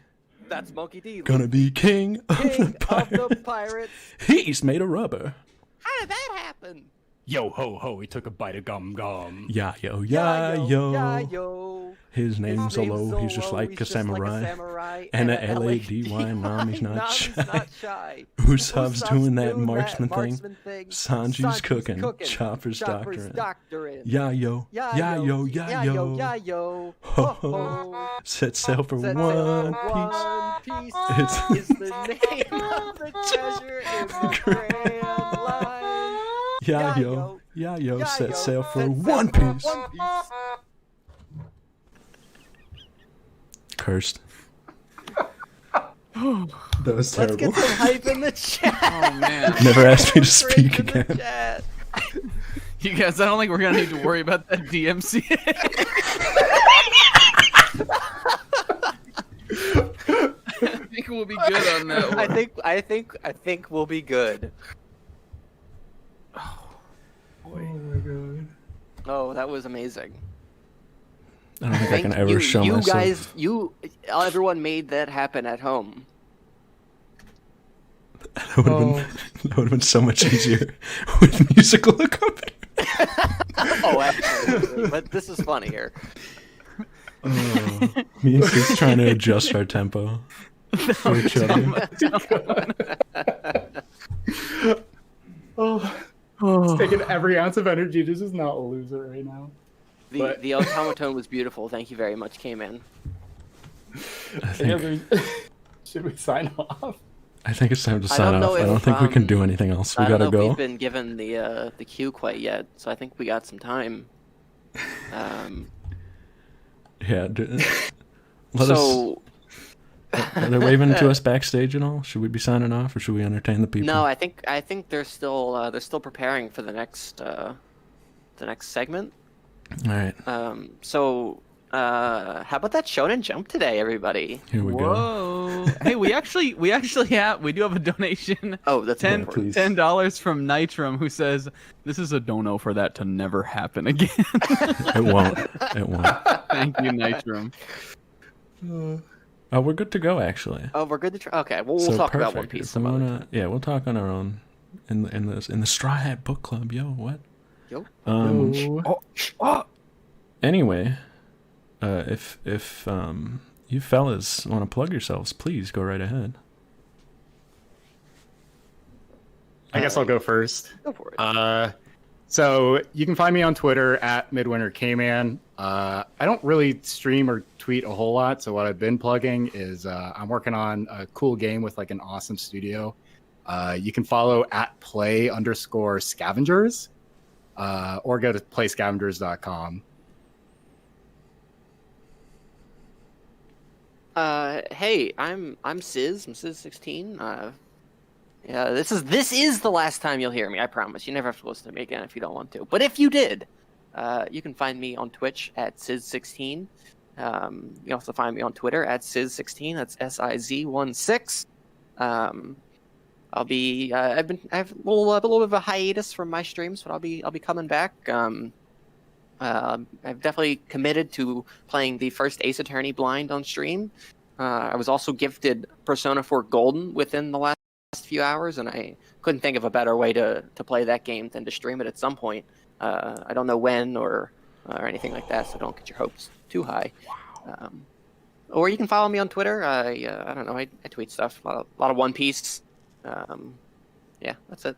That's Monkey D. Gonna be king of the pirates. pirates. He's made of rubber. How did that happen? Yo ho ho, he took a bite of gum gum. Yeah, yo. Yeah, yo. Yeah, yo. His name's Zolo. He's just like a samurai. And a Lady. Nah, he's not shy. Usopp's doing that marksman thing. Sanji's cooking. Chopper's doctoring. Yeah, yo. Yeah, yo. Yeah, yo. Yeah, yo. Ho, ho. Set sail for One Piece. Is the name of the treasure in the Grand Line. Yeah, yo. Yeah, yo. Set sail for One Piece. Cursed. That was terrible. Let's get some hype in the chat. Oh man. Never asked me to speak again. You guys, I don't think we're gonna need to worry about that DMC. I think we'll be good on that one. I think we'll be good. Oh my god. Oh, that was amazing. I don't think I can ever show myself. Everyone made that happen at home. That would have been so much easier with musical accompaniment. Oh, absolutely. But this is funnier. Me and Chris trying to adjust our tempo for each other. It's taking every ounce of energy to just not lose it right now. The automaton was beautiful. Thank you very much, K-Man. Should we sign off? I think it's time to sign off. I don't think we can do anything else. We gotta go. We've been given the cue quite yet, so I think we got some time. Yeah. Are they waving to us backstage and all? Should we be signing off, or should we entertain the people? No, I think they're still preparing for the next segment. All right. So how about that Shonen Jump today, everybody? Here we go. Hey, we do have a donation. Oh, that's $10 from Nitrum, who says this is a dono for that to never happen again. It won't. Thank you, Nitrum. Oh, we're good to go, actually. Oh, we're good to try. Okay, well, we'll talk about One Piece some other time. Yeah, we'll talk on our own in the Straw Hat Book Club. Yo, what? Yo. Anyway, if you fellas want to plug yourselves, please go right ahead. I guess I'll go first. Go for it. So you can find me on Twitter at MidwinterKman. I don't really stream or tweet a whole lot, so what I've been plugging is I'm working on a cool game with like an awesome studio. You can follow at play_scavengers or go to playscavengers.com. Hey, I'm Sizz. I'm Sizz16. Yeah, this is the last time you'll hear me. I promise. You never have to listen to me again if you don't want to. But if you did, you can find me on Twitch at Sizz16. You can also find me on Twitter at Sizz16. That's SIZ16. I'll be. I have a little bit of a hiatus from my streams, but I'll be coming back. I've definitely committed to playing the first Ace Attorney blind on stream. I was also gifted Persona 4 Golden within the last few hours, and I couldn't think of a better way to play that game than to stream it at some point. I don't know when or anything like that, so don't get your hopes too high. Or you can follow me on Twitter. I don't know. I tweet stuff. A lot of One Piece. Yeah, that's it.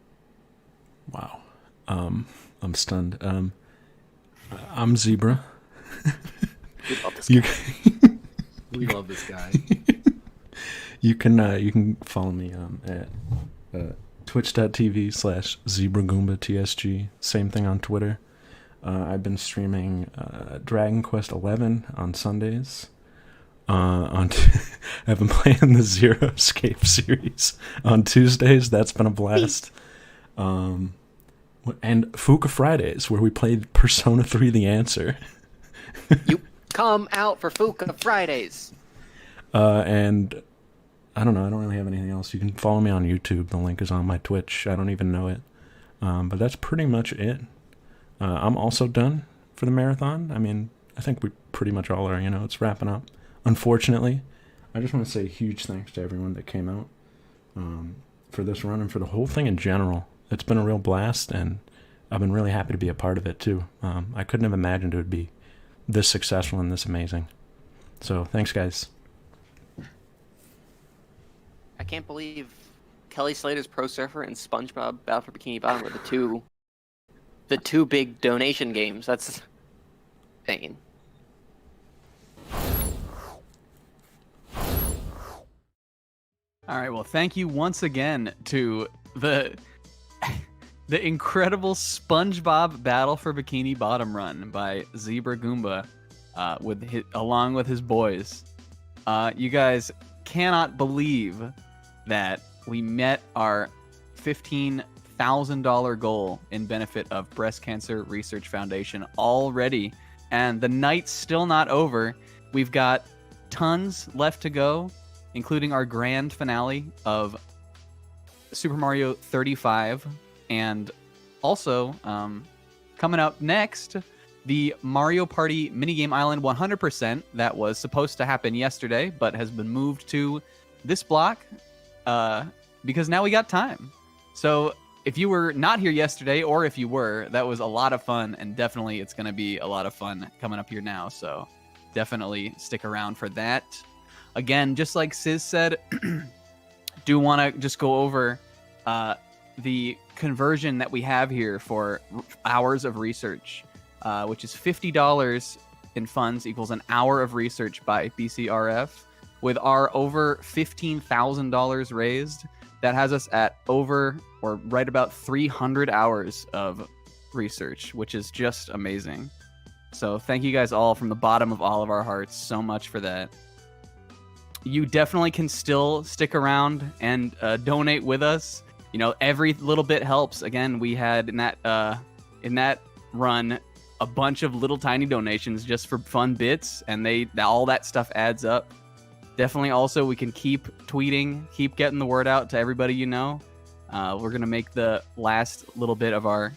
Wow. I'm stunned. I'm Zebra. We love this guy. We love this guy. You can follow me at twitch.tv/ZebraGoombaTSG. Same thing on Twitter. I've been streaming Dragon Quest XI on Sundays. I've been playing the Zero Escape series on Tuesdays. That's been a blast. And Fuka Fridays, where we played Persona 3 The Answer. You come out for Fuka Fridays. And I don't know. I don't really have anything else. You can follow me on YouTube. The link is on my Twitch. I don't even know it. But that's pretty much it. I'm also done for the marathon. I mean, I think we pretty much all are. It's wrapping up. Unfortunately, I just want to say a huge thanks to everyone that came out for this run and for the whole thing in general. It's been a real blast, and I've been really happy to be a part of it, too. I couldn't have imagined it would be this successful and this amazing. So, thanks, guys. I can't believe Kelly Slater's Pro Surfer and SpongeBob Battle for Bikini Bottom were the two big donation games. That's insane. All right, well, thank you once again to the incredible SpongeBob Battle for Bikini Bottom run by Zebra Goomba, along with his boys. You guys cannot believe that we met our $15,000 goal in benefit of Breast Cancer Research Foundation already, and the night's still not over. We've got tons left to go, including our grand finale of Super Mario 35, and also coming up next, the Mario Party Minigame Island 100% that was supposed to happen yesterday, but has been moved to this block because now we got time. So if you were not here yesterday, or if you were, that was a lot of fun, and definitely it's going to be a lot of fun coming up here now. So definitely stick around for that. Again, just like Sis said, do want to just go over the conversion that we have here for hours of research, which is $50 in funds equals an hour of research by BCRF. With our over $15,000 raised, that has us at over or right about 300 hours of research, which is just amazing. So thank you guys all from the bottom of all of our hearts so much for that. You definitely can still stick around and donate with us. Every little bit helps. Again, we had in that run a bunch of little tiny donations just for fun bits, and all that stuff adds up. Definitely also we can keep tweeting, keep getting the word out to everybody We're going to make the last little bit of our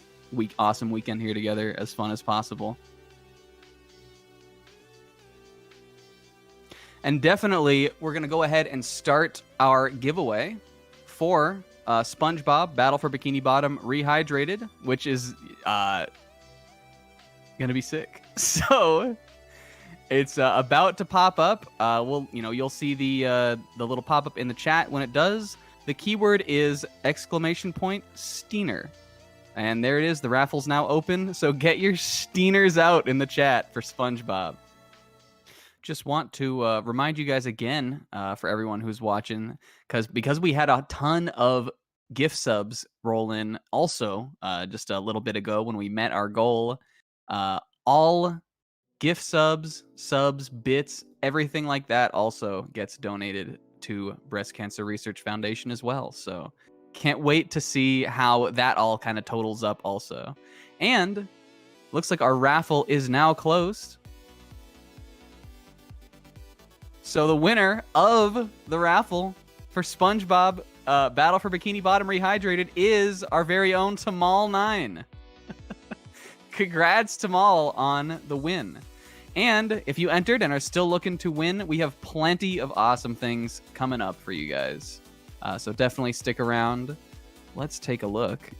awesome weekend here together as fun as possible. And definitely, we're going to go ahead and start our giveaway for SpongeBob Battle for Bikini Bottom Rehydrated, which is going to be sick. So it's about to pop up. You'll see the little pop up in the chat when it does. The keyword is !Steiner. And there it is. The raffle's now open. So get your Steiners out in the chat for SpongeBob. Just want to remind you guys again, for everyone who's watching, because we had a ton of gift subs roll in also just a little bit ago when we met our goal. All gift subs, bits, everything like that also gets donated to Breast Cancer Research Foundation as well. So can't wait to see how that all kind of totals up also. And looks like our raffle is now closed. So the winner of the raffle for SpongeBob Battle for Bikini Bottom Rehydrated is our very own Tamal9. Congrats, Tamal, on the win. And if you entered and are still looking to win, we have plenty of awesome things coming up for you guys. So definitely stick around. Let's take a look.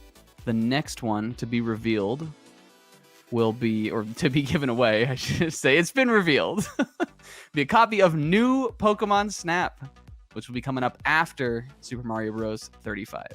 The next one to be revealed will be, or to be given away, I should say, it's been revealed. Be a copy of New Pokemon Snap, which will be coming up after Super Mario Bros. 35.